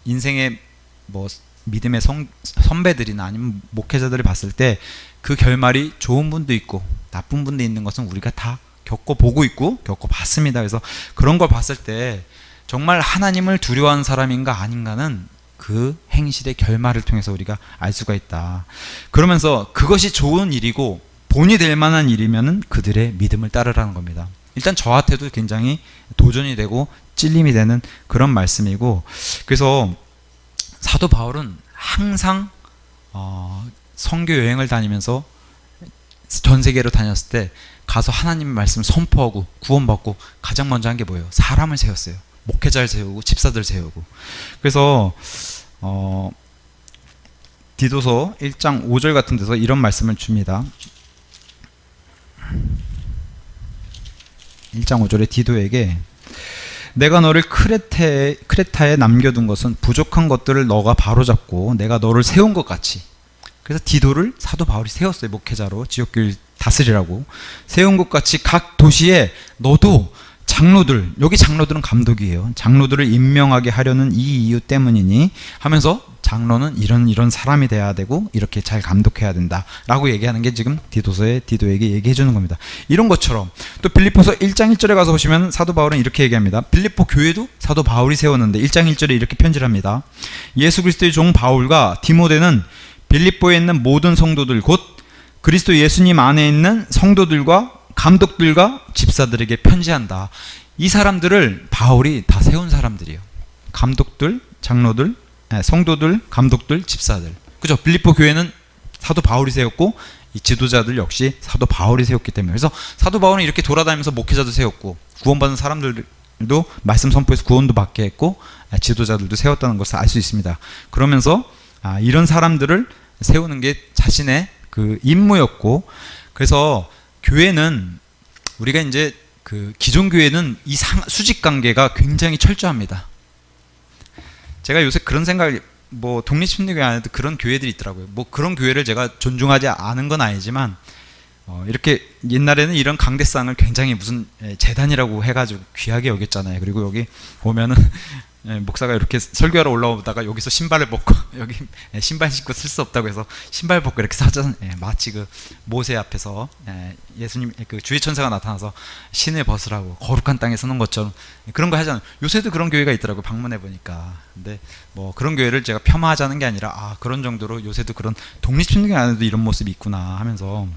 인생의 뭐 믿음의 선배들이나 아니면 목회자들을 봤을 때 그 결말이 좋은 분도 있고 나쁜 분도 있는 것은 우리가 다 겪어보고 있고 겪어봤습니다. 그래서 그런 걸 봤을 때 정말 하나님을 두려워하는 사람인가 아닌가는 그 행실의 결말을 통해서 우리가 알 수가 있다. 그러면서 그것이 좋은 일이고 본이 될 만한 일이면은 그들의 믿음을 따르라는 겁니다. 일단 저한테도 굉장히 도전이 되고 찔림이 되는 그런 말씀이고, 그래서 사도 바울은 항상 선교 여행을 다니면서 전 세계로 다녔을 때 가서 하나님의 말씀을 선포하고 구원받고 가장 먼저 한 게 뭐예요? 사람을 세웠어요. 목회자를 세우고 집사들 세우고. 그래서 디도서 1장 5절 같은 데서 이런 말씀을 줍니다. 1장 5절에 디도에게 내가 너를 크레타에 남겨둔 것은 부족한 것들을 너가 바로잡고 내가 너를 세운 것 같이. 그래서 디도를 사도 바울이 세웠어요. 목회자로 지역교회를 다스리라고 세운 것 같이 각 도시에 너도 장로들, 여기 장로들은 감독이에요. 장로들을 임명하게 하려는 이 이유 때문이니 하면서 장로는 이런 사람이 돼야 되고 이렇게 잘 감독해야 된다라고 얘기하는 게 지금 디도에게 얘기해 주는 겁니다. 이런 것처럼 또 빌립보서 1장 1절에 가서 보시면 사도 바울은 이렇게 얘기합니다. 빌립보 교회도 사도 바울이 세웠는데 1장 1절에 이렇게 편지를 합니다. 예수 그리스도의 종 바울과 디모데는 빌립보에 있는 모든 성도들 곧 그리스도 예수님 안에 있는 성도들과 감독들과 집사들에게 편지한다. 이 사람들을 바울이 다 세운 사람들이에요. 감독들, 장로들, 성도들, 감독들, 집사들. 그죠? 빌립보 교회는 사도 바울이 세웠고 이 지도자들 역시 사도 바울이 세웠기 때문에. 그래서 사도 바울은 이렇게 돌아다니면서 목회자도 세웠고 구원받은 사람들도 말씀 선포해서 구원도 받게 했고 지도자들도 세웠다는 것을 알 수 있습니다. 그러면서 이런 사람들을 세우는 게 자신의 그 임무였고, 그래서 교회는 우리가 이제 그 기존 교회는 이 수직 관계가 굉장히 철저합니다. 제가 요새 그런 생각을, 뭐 독립심리교회 안에도 그런 교회들이 있더라고요. 뭐 그런 교회를 제가 존중하지 않은 건 아니지만 이렇게 옛날에는 이런 강대상을 굉장히 무슨 재단이라고 해가지고 귀하게 여겼잖아요. 그리고 여기 보면은 목사가 이렇게 설교하러 올라오다가 여기서 신발을 벗고 여기 신발 신고 쓸 수 없다고 해서 신발 벗고 이렇게 사전, 마치 그 모세 앞에서 예수님 그 주의 천사가 나타나서 신을 벗으라고 거룩한 땅에 서는 것처럼 그런 거 하잖아요. 요새도 그런 교회가 있더라고요. 방문해 보니까. 근데 뭐 그런 교회를 제가 폄하하자는 게 아니라 그런 정도로 요새도 그런 독립심리교 안에도 이런 모습이 있구나 하면서,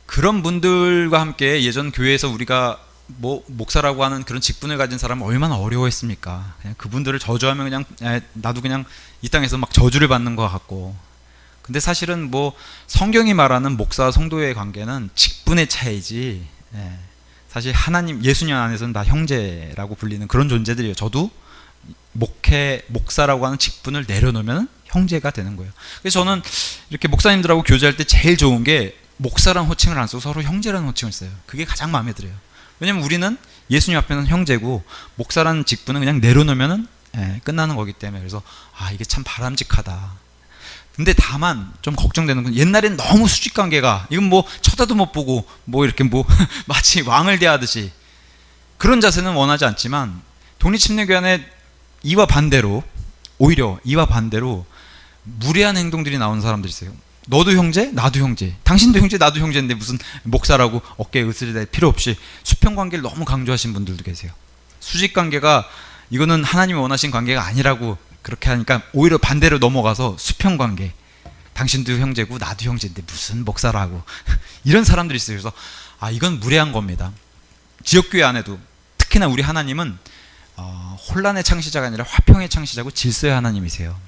그런 분들과 함께 예전 교회에서 우리가 뭐 목사라고 하는 그런 직분을 가진 사람은 얼마나 어려워했습니까? 그냥 그분들을 저주하면 그냥 나도 그냥 이 땅에서 막 저주를 받는 것 같고. 근데 사실은 뭐 성경이 말하는 목사와 성도의 관계는 직분의 차이지, 사실 하나님 예수님 안에서는 다 형제라고 불리는 그런 존재들이에요. 저도 목사라고 하는 직분을 내려놓으면 형제가 되는 거예요. 그래서 저는 이렇게 목사님들하고 교제할 때 제일 좋은 게 목사라는 호칭을 안 쓰고 서로 형제라는 호칭을 써요. 그게 가장 마음에 들어요. 왜냐면 우리는 예수님 앞에는 형제고 목사라는 직분은 그냥 내려놓으면 끝나는 거기 때문에. 그래서 이게 참 바람직하다. 근데 다만 좀 걱정되는 건 옛날엔 너무 수직관계가, 이건 뭐 쳐다도 못 보고 뭐 이렇게 뭐 마치 왕을 대하듯이 그런 자세는 원하지 않지만, 독립침례교회 안에 이와 반대로, 오히려 이와 반대로 무례한 행동들이 나오는 사람들이 있어요. 너도 형제, 나도 형제, 당신도 형제, 나도 형제인데 무슨 목사라고 어깨에 으스를 댈 필요 없이 수평관계를 너무 강조하신 분들도 계세요. 수직관계가 이거는 하나님이 원하신 관계가 아니라고 그렇게 하니까 오히려 반대로 넘어가서 수평관계, 당신도 형제고 나도 형제인데 무슨 목사라고 이런 사람들이 있어요. 그래서 이건 무례한 겁니다. 지역교회 안에도 특히나 우리 하나님은 혼란의 창시자가 아니라 화평의 창시자고 질서의 하나님이세요.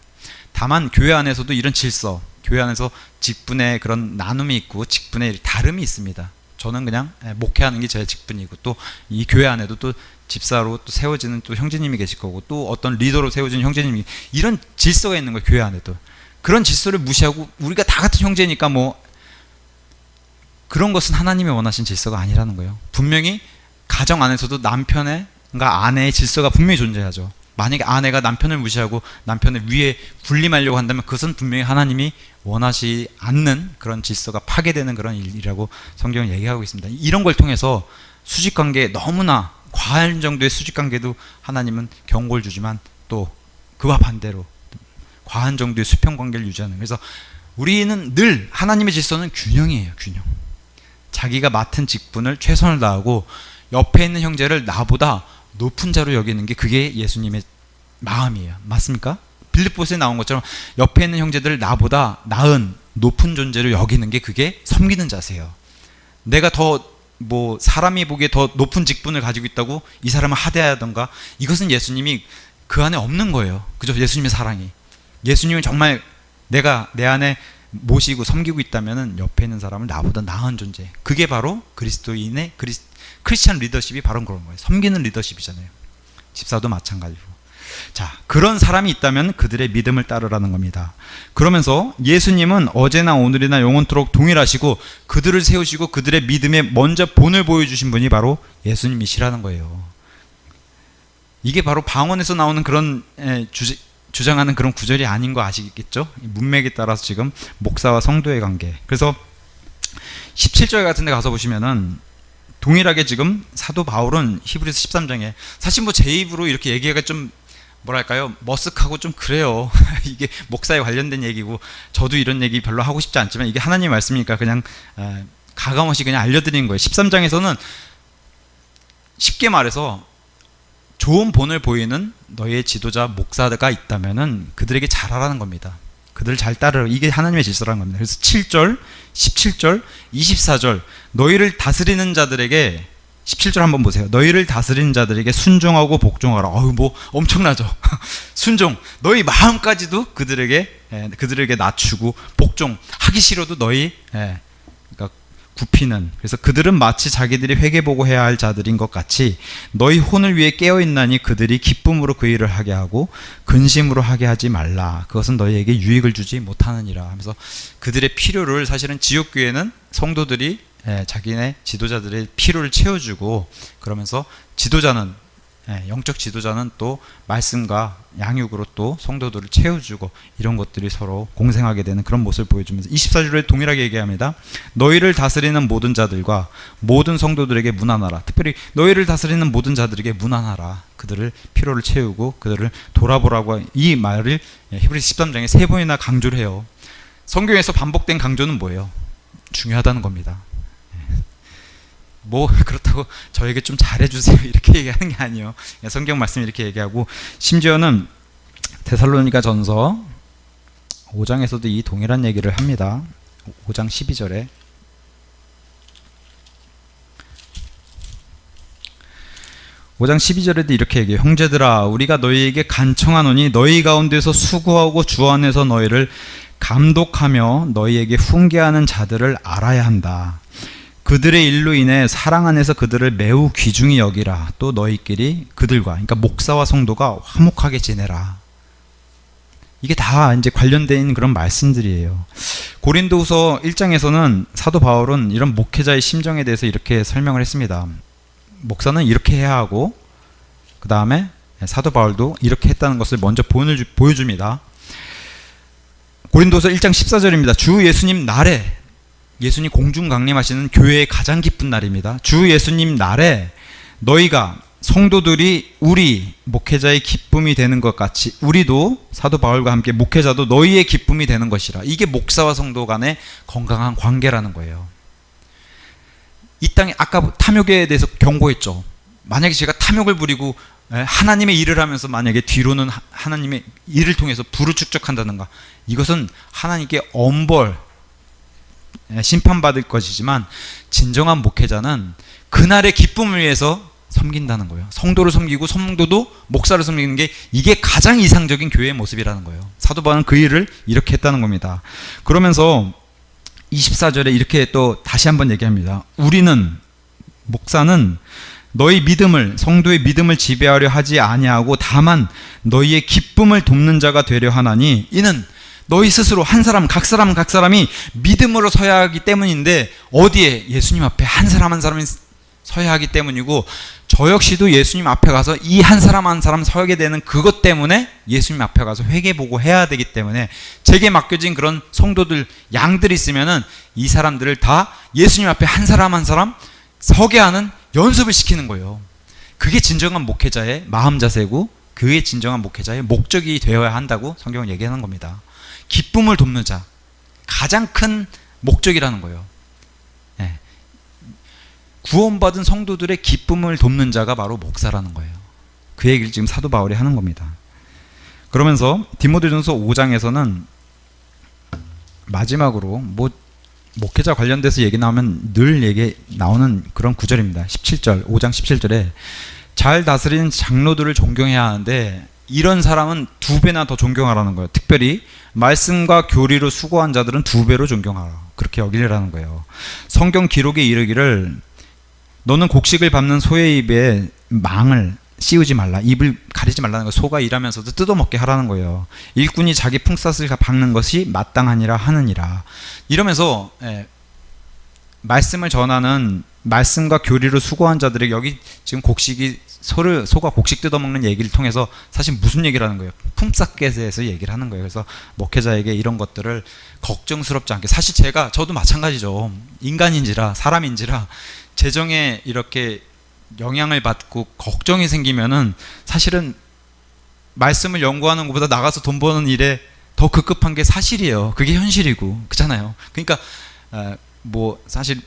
다만 교회 안에서도 이런 질서, 교회 안에서 직분의 그런 나눔이 있고 직분의 다름이 있습니다. 저는 그냥 목회하는 게 제 직분이고, 또 이 교회 안에도 또 집사로 또 세워지는 또 형제님이 계실 거고, 또 어떤 리더로 세워지는 형제님이, 이런 질서가 있는 거예요. 교회 안에도. 그런 질서를 무시하고 우리가 다 같은 형제니까 뭐 그런 것은 하나님이 원하신 질서가 아니라는 거예요. 분명히 가정 안에서도 남편과 아내의 질서가 분명히 존재하죠. 만약에 아내가 남편을 무시하고 남편을 위에 군림하려고 한다면 그것은 분명히 하나님이 원하지 않는 그런 질서가 파괴되는 그런 일이라고 성경은 얘기하고 있습니다. 이런 걸 통해서 수직관계, 너무나 과한 정도의 수직관계도 하나님은 경고를 주지만 또 그와 반대로 과한 정도의 수평관계를 유지하는, 그래서 우리는 늘 하나님의 질서는 균형이에요. 균형. 자기가 맡은 직분을 최선을 다하고 옆에 있는 형제를 나보다 높은 자로 여기는 게, 그게 예수님의 마음이에요. 맞습니까? 빌립보서에 나온 것처럼 옆에 있는 형제들을 나보다 나은 높은 존재로 여기는 게, 그게 섬기는 자세요. 내가 더 뭐 사람이 보기에 더 높은 직분을 가지고 있다고 이 사람을 하대하던가, 이것은 예수님이 그 안에 없는 거예요. 그죠? 예수님의 사랑이. 예수님은 정말 내가 내 안에 모시고 섬기고 있다면은 옆에 있는 사람을 나보다 나은 존재, 그게 바로 그리스도인의 크리스찬 리더십이 바로 그런 거예요. 섬기는 리더십이잖아요. 집사도 마찬가지고. 자, 그런 사람이 있다면 그들의 믿음을 따르라는 겁니다. 그러면서 예수님은 어제나 오늘이나 영원토록 동일하시고 그들을 세우시고 그들의 믿음에 먼저 본을 보여주신 분이 바로 예수님이시라는 거예요. 이게 바로 방언에서 나오는 그런 주장하는 그런 구절이 아닌 거 아시겠죠? 문맥에 따라서 지금 목사와 성도의 관계. 그래서 17절 같은 데 가서 보시면은 동일하게 지금 사도 바울은 히브리서 13장에 사실 뭐 제 입으로 이렇게 얘기하기가 좀 뭐랄까요, 머쓱하고 좀 그래요. 이게 목사에 관련된 얘기고 저도 이런 얘기 별로 하고 싶지 않지만 이게 하나님의 말씀이니까 그냥 가감없이 그냥 알려드리는 거예요. 13장에서는 쉽게 말해서 좋은 본을 보이는 너희의 지도자 목사가 있다면은 그들에게 잘하라는 겁니다. 그들을 잘 따르라. 이게 하나님의 질서라는 겁니다. 그래서 7절, 17절, 24절 너희를 다스리는 자들에게 17절 한번 보세요. 너희를 다스리는 자들에게 순종하고 복종하라. 뭐 엄청나죠. 순종. 너희 마음까지도 그들에게 낮추고 복종하기 싫어도 너희 그러니까 굽히는. 그래서 그들은 마치 자기들이 회개보고 해야 할 자들인 것 같이 너희 혼을 위해 깨어있나니 그들이 기쁨으로 그 일을 하게 하고 근심으로 하게 하지 말라. 그것은 너희에게 유익을 주지 못하느니라 하면서 그들의 필요를, 사실은 지옥교회는 성도들이 자기네 지도자들의 필요를 채워주고, 그러면서 지도자는 영적 지도자는 또 말씀과 양육으로 또 성도들을 채워주고, 이런 것들이 서로 공생하게 되는 그런 모습을 보여주면서 24절에 동일하게 얘기합니다. 너희를 다스리는 모든 자들과 모든 성도들에게 문안하라. 특별히 너희를 다스리는 모든 자들에게 문안하라. 그들을 필요를 채우고 그들을 돌아보라고, 이 말을 히브리서 13장에 3번이나 강조를 해요. 성경에서 반복된 강조는 뭐예요? 중요하다는 겁니다. 뭐 그렇다고 저에게 좀 잘해주세요 이렇게 얘기하는 게 아니에요. 성경 말씀 이렇게 얘기하고, 심지어는 데살로니가 전서 5장에서도 이 동일한 얘기를 합니다. 5장 12절에 이렇게 얘기해요. 형제들아, 우리가 너희에게 간청하노니 너희 가운데서 수고하고 주 안에서 너희를 감독하며 너희에게 훈계하는 자들을 알아야 한다. 그들의 일로 인해 사랑 안에서 그들을 매우 귀중히 여기라. 또 너희끼리 그들과, 그러니까 목사와 성도가 화목하게 지내라. 이게 다 이제 관련된 그런 말씀들이에요. 고린도후서 1장에서는 사도 바울은 이런 목회자의 심정에 대해서 이렇게 설명을 했습니다. 목사는 이렇게 해야 하고, 그 다음에 사도 바울도 이렇게 했다는 것을 먼저 보여줍니다. 고린도서 1장 14절입니다. 주 예수님 날에, 예수님 공중 강림하시는 교회의 가장 기쁜 날입니다. 주 예수님 날에 너희가 성도들이 우리 목회자의 기쁨이 되는 것 같이 우리도 사도 바울과 함께 목회자도 너희의 기쁨이 되는 것이라. 이게 목사와 성도 간의 건강한 관계라는 거예요. 이 땅에 아까 탐욕에 대해서 경고했죠. 만약에 제가 탐욕을 부리고 하나님의 일을 하면서 만약에 뒤로는 하나님의 일을 통해서 부를 축적한다든가, 이것은 하나님께 엄벌, 심판받을 것이지만, 진정한 목회자는 그날의 기쁨을 위해서 섬긴다는 거예요. 성도를 섬기고 성도도 목사를 섬기는 게, 이게 가장 이상적인 교회의 모습이라는 거예요. 사도 바울은 그 일을 이렇게 했다는 겁니다. 그러면서 24절에 이렇게 또 다시 한번 얘기합니다. 우리는, 목사는 너희 믿음을, 성도의 믿음을 지배하려 하지 아니하고 다만 너희의 기쁨을 돕는 자가 되려 하나니, 이는 너희 스스로 한 사람 각 사람이 믿음으로 서야 하기 때문인데, 어디에? 예수님 앞에 한 사람 한 사람이 서야 하기 때문이고, 저 역시도 예수님 앞에 가서 이 한 사람 한 사람 서게 되는 그것 때문에 예수님 앞에 가서 회개보고 해야 되기 때문에, 제게 맡겨진 그런 성도들, 양들이 있으면은 이 사람들을 다 예수님 앞에 한 사람 한 사람 서게 하는 연습을 시키는 거예요. 그게 진정한 목회자의 마음 자세고, 그게 진정한 목회자의 목적이 되어야 한다고 성경은 얘기하는 겁니다. 기쁨을 돕는 자, 가장 큰 목적이라는 거예요. 구원받은 성도들의 기쁨을 돕는 자가 바로 목사라는 거예요. 그 얘기를 지금 사도 바울이 하는 겁니다. 그러면서 디모데전서 5장에서는 마지막으로, 뭐 목회자 관련돼서 얘기 나오면 늘 얘기 나오는 그런 구절입니다. 17절, 5장 17절에 잘 다스리는 장로들을 존경해야 하는데, 이런 사람은 2배나 더 존경하라는 거예요. 특별히 말씀과 교리로 수고한 자들은 2배로 존경하라. 그렇게 여기라는 거예요. 성경 기록에 이르기를 너는 곡식을 밟는 소의 입에 망을 씌우지 말라. 입을 가리지 말라는 거. 소가 일하면서도 뜯어먹게 하라는 거예요. 일꾼이 자기 품삯을 박는 것이 마땅하니라 하느니라. 이러면서 말씀을 전하는, 말씀과 교리로 수고한 자들에게, 여기 지금 곡식이 소가 곡식 뜯어먹는 얘기를 통해서 사실 무슨 얘기를 하는 거예요? 품삯에 대해서 얘기를 하는 거예요. 그래서 목회자에게 이런 것들을 걱정스럽지 않게, 사실 저도 마찬가지죠. 인간인지라, 사람인지라 재정에 이렇게 영향을 받고 걱정이 생기면은 사실은 말씀을 연구하는 것보다 나가서 돈 버는 일에 더 급급한 게 사실이에요. 그게 현실이고, 그렇잖아요. 그러니까 뭐 사실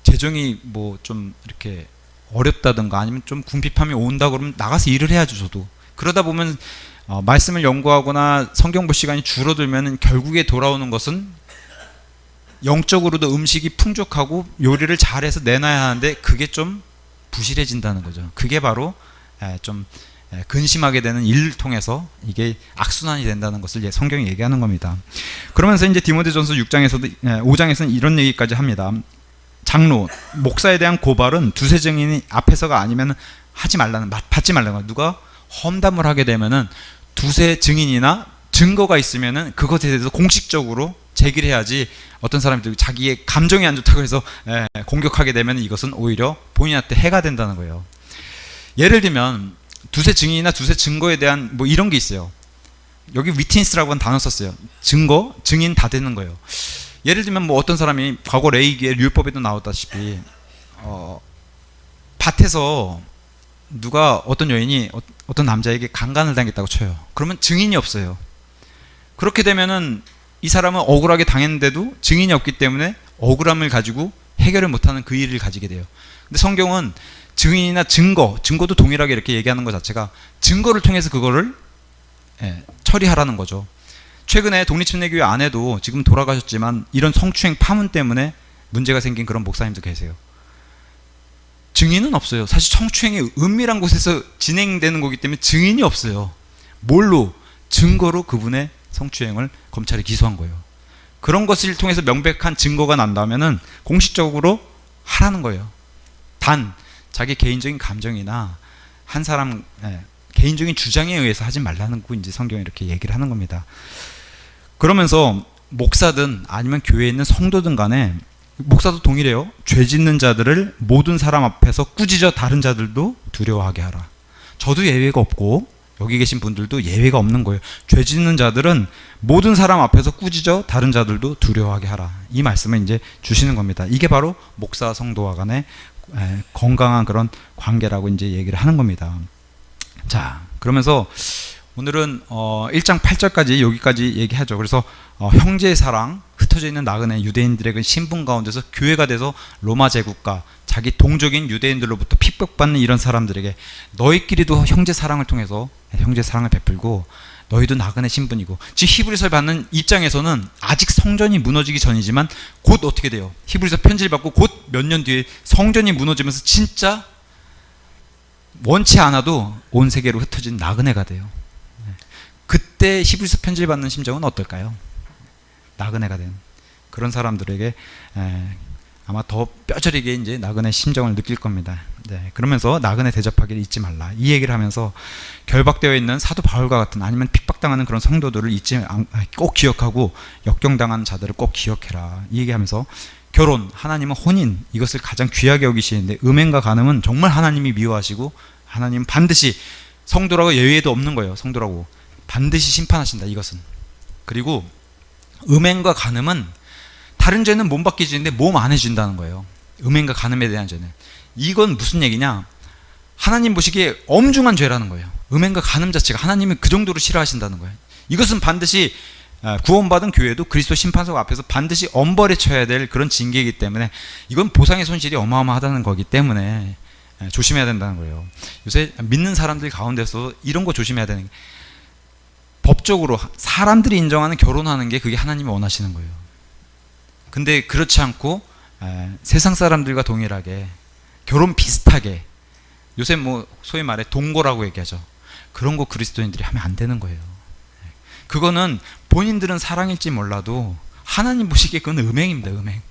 재정이 뭐 좀 이렇게 어렵다든가 아니면 좀 궁핍함이 온다 그러면 나가서 일을 해야죠. 저도 그러다 보면 말씀을 연구하거나 성경 볼 시간이 줄어들면 결국에 돌아오는 것은 영적으로도 음식이 풍족하고 요리를 잘해서 내놔야 하는데 그게 좀 부실해진다는 거죠. 그게 바로 좀 근심하게 되는 일을 통해서 이게 악순환이 된다는 것을 성경이 얘기하는 겁니다. 그러면서 이제 디모데전서 5장에서는 이런 얘기까지 합니다. 장로, 목사에 대한 고발은 두세 증인이 앞에서가 아니면 하지 말라는, 받지 말라는 거예요. 누가 험담을 하게 되면은 두세 증인이나 증거가 있으면은 그것에 대해서 공식적으로 제기를 해야지, 어떤 사람들이 자기의 감정이 안 좋다고 해서 공격하게 되면 이것은 오히려 본인한테 해가 된다는 거예요. 예를 들면 두세 증인이나 두세 증거에 대한 뭐 이런 게 있어요. 여기 위트니스라고 하는 단어 썼어요. 증거, 증인 다 되는 거예요. 예를 들면 뭐 어떤 사람이 과거 레이기에 율법에도 나왔다시피 밭에서 누가 어떤 여인이 어떤 남자에게 강간을 당했다고 쳐요. 그러면 증인이 없어요. 그렇게 되면은 이 사람은 억울하게 당했는데도 증인이 없기 때문에 억울함을 가지고 해결을 못하는 그 일을 가지게 돼요. 근데 성경은 증인이나 증거도 동일하게 이렇게 얘기하는 것 자체가 증거를 통해서 그거를 처리하라는 거죠. 최근에 독립침례교회 안에도 지금 돌아가셨지만 이런 성추행 파문 때문에 문제가 생긴 그런 목사님도 계세요. 증인은 없어요. 사실 성추행이 은밀한 곳에서 진행되는 거기 때문에 증인이 없어요. 뭘로? 증거로 그분의 성추행을 검찰에 기소한 거예요. 그런 것을 통해서 명백한 증거가 난다면은 공식적으로 하라는 거예요. 단 자기 개인적인 감정이나 한 사람 개인적인 주장에 의해서 하지 말라는 거 이제 성경이 이렇게 얘기를 하는 겁니다. 그러면서 목사든 아니면 교회에 있는 성도든 간에, 목사도 동일해요. 죄 짓는 자들을 모든 사람 앞에서 꾸짖어 다른 자들도 두려워하게 하라. 저도 예외가 없고 여기 계신 분들도 예외가 없는 거예요. 죄 짓는 자들은 모든 사람 앞에서 꾸짖어 다른 자들도 두려워하게 하라. 이 말씀을 이제 주시는 겁니다. 이게 바로 목사 성도와 간의 건강한 그런 관계라고 이제 얘기를 하는 겁니다. 자, 그러면서 오늘은 1장 8절까지 여기까지 얘기하죠. 그래서 형제의 사랑, 흩어져 있는 나그네 유대인들의 그 신분 가운데서 교회가 돼서 로마 제국과 자기 동족인 유대인들로부터 핍박받는 이런 사람들에게 너희끼리도 형제 사랑을 통해서 형제 사랑을 베풀고 너희도 나그네 신분이고, 지금 히브리서를 받는 입장에서는 아직 성전이 무너지기 전이지만 곧 어떻게 돼요? 히브리서 편지를 받고 곧 몇 년 뒤에 성전이 무너지면서 진짜 원치 않아도 온 세계로 흩어진 나그네가 돼요. 그때 히브리서 편지를 받는 심정은 어떨까요? 나그네가 된 그런 사람들에게 아마 더 뼈저리게 이제 나그네 심정을 느낄 겁니다. 네, 그러면서 나그네 대접하기를 잊지 말라. 이 얘기를 하면서 결박되어 있는 사도 바울과 같은, 아니면 핍박당하는 그런 성도들을 꼭 기억하고 역경당하는 자들을 꼭 기억해라. 이 얘기하면서 결혼, 하나님은 혼인, 이것을 가장 귀하게 여기시는데 음행과 간음은 정말 하나님이 미워하시고 하나님은 반드시, 성도라고 예외도 없는 거예요. 성도라고 반드시 심판하신다, 이것은. 그리고 음행과 간음은 다른 죄는 몸 밖에 지는데 몸 안에 진다는 거예요. 음행과 간음에 대한 죄는. 이건 무슨 얘기냐? 하나님 보시기에 엄중한 죄라는 거예요. 음행과 간음 자체가 하나님이 그 정도로 싫어하신다는 거예요. 이것은 반드시 구원받은 교회도 그리스도 심판석 앞에서 반드시 엄벌에 쳐야 될 그런 징계이기 때문에, 이건 보상의 손실이 어마어마하다는 거기 때문에 조심해야 된다는 거예요. 요새 믿는 사람들 가운데서 이런 거 조심해야 되는 게, 법적으로 사람들이 인정하는 결혼하는 게 그게 하나님이 원하시는 거예요. 근데 그렇지 않고 세상 사람들과 동일하게 결혼 비슷하게, 요새 뭐 소위 말해 동거라고 얘기하죠. 그런 거 그리스도인들이 하면 안 되는 거예요. 그거는 본인들은 사랑일지 몰라도 하나님 보시기에 그건 음행입니다. 음행.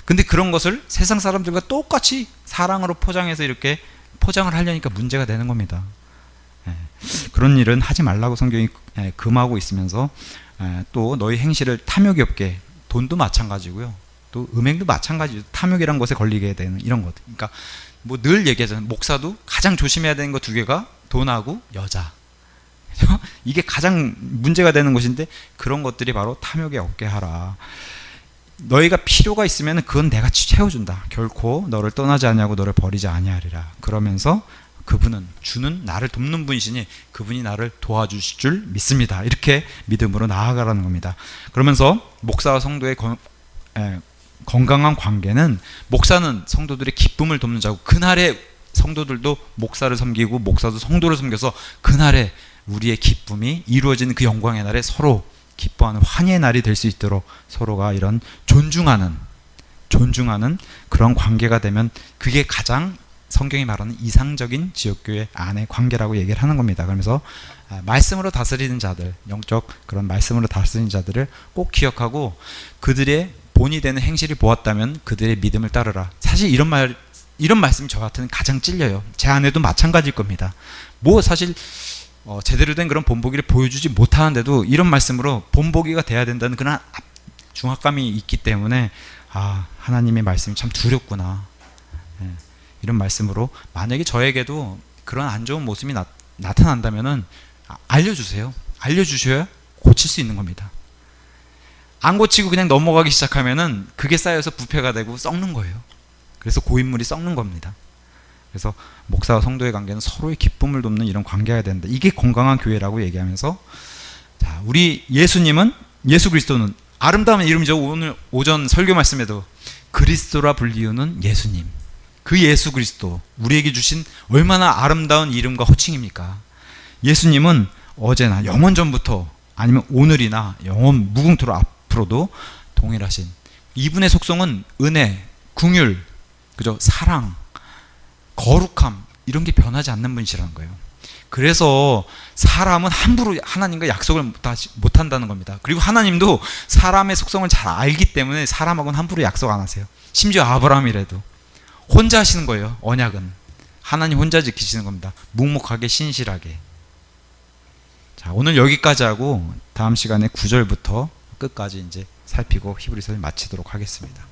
근데 그런 것을 세상 사람들과 똑같이 사랑으로 포장해서 이렇게 포장을 하려니까 문제가 되는 겁니다. 그런 일은 하지 말라고 성경이 금하고 있으면서, 또 너희 행실을 탐욕이 없게, 돈도 마찬가지고요, 또 음행도 마찬가지죠. 탐욕이란 것에 걸리게 되는 이런 것. 그러니까 뭐 늘 얘기하잖아요. 목사도 가장 조심해야 되는 거 두 개가 돈하고 여자. 이게 가장 문제가 되는 것인데 그런 것들이 바로 탐욕에 없게 하라. 너희가 필요가 있으면 그건 내가 채워준다. 결코 너를 떠나지 아니하고 너를 버리지 아니하리라. 그러면서 그분은 주는 나를 돕는 분이시니 그분이 나를 도와주실 줄 믿습니다. 이렇게 믿음으로 나아가라는 겁니다. 그러면서 목사와 성도의 건강한 관계는 목사는 성도들의 기쁨을 돕는 자고 그날에 성도들도 목사를 섬기고 목사도 성도를 섬겨서 그날에 우리의 기쁨이 이루어지는 그 영광의 날에 서로 기뻐하는 환희의 날이 될 수 있도록 서로가 이런 존중하는 그런 관계가 되면 그게 가장 성경이 말하는 이상적인 지역교회 안의 관계라고 얘기를 하는 겁니다. 그러면서 말씀으로 다스리는 자들, 영적 그런 말씀으로 다스리는 자들을 꼭 기억하고 그들의 본이 되는 행실을 보았다면 그들의 믿음을 따르라. 사실 이런 말씀이 저한테는 가장 찔려요. 제 아내도 마찬가지일 겁니다. 뭐 사실 제대로 된 그런 본보기를 보여주지 못하는데도 이런 말씀으로 본보기가 돼야 된다는 그런 중압감이 있기 때문에 하나님의 말씀이 참 두렵구나. 이런 말씀으로 만약에 저에게도 그런 안 좋은 모습이 나타난다면은 알려주세요. 알려주셔야 고칠 수 있는 겁니다. 안 고치고 그냥 넘어가기 시작하면은 그게 쌓여서 부패가 되고 썩는 거예요. 그래서 고인물이 썩는 겁니다. 그래서 목사와 성도의 관계는 서로의 기쁨을 돕는 이런 관계가 된다. 이게 건강한 교회라고 얘기하면서 자, 우리 예수 그리스도는 아름다운 이름이죠. 오늘 오전 설교 말씀에도 그리스도라 불리우는 예수님. 그 예수 그리스도 우리에게 주신 얼마나 아름다운 이름과 호칭입니까? 예수님은 어제나 영원 전부터 아니면 오늘이나 영원 무궁토록 앞으로도 동일하신 이분의 속성은 은혜, 긍휼, 그죠? 사랑, 거룩함 이런 게 변하지 않는 분이시라는 거예요. 그래서 사람은 함부로 하나님과 약속을 못한다는 겁니다. 그리고 하나님도 사람의 속성을 잘 알기 때문에 사람하고는 함부로 약속 안 하세요. 심지어 아브라함이라도 혼자 하시는 거예요. 언약은 하나님 혼자 지키시는 겁니다. 묵묵하게 신실하게. 자, 오늘 여기까지 하고 다음 시간에 9절부터 끝까지 이제 살피고 히브리서를 마치도록 하겠습니다.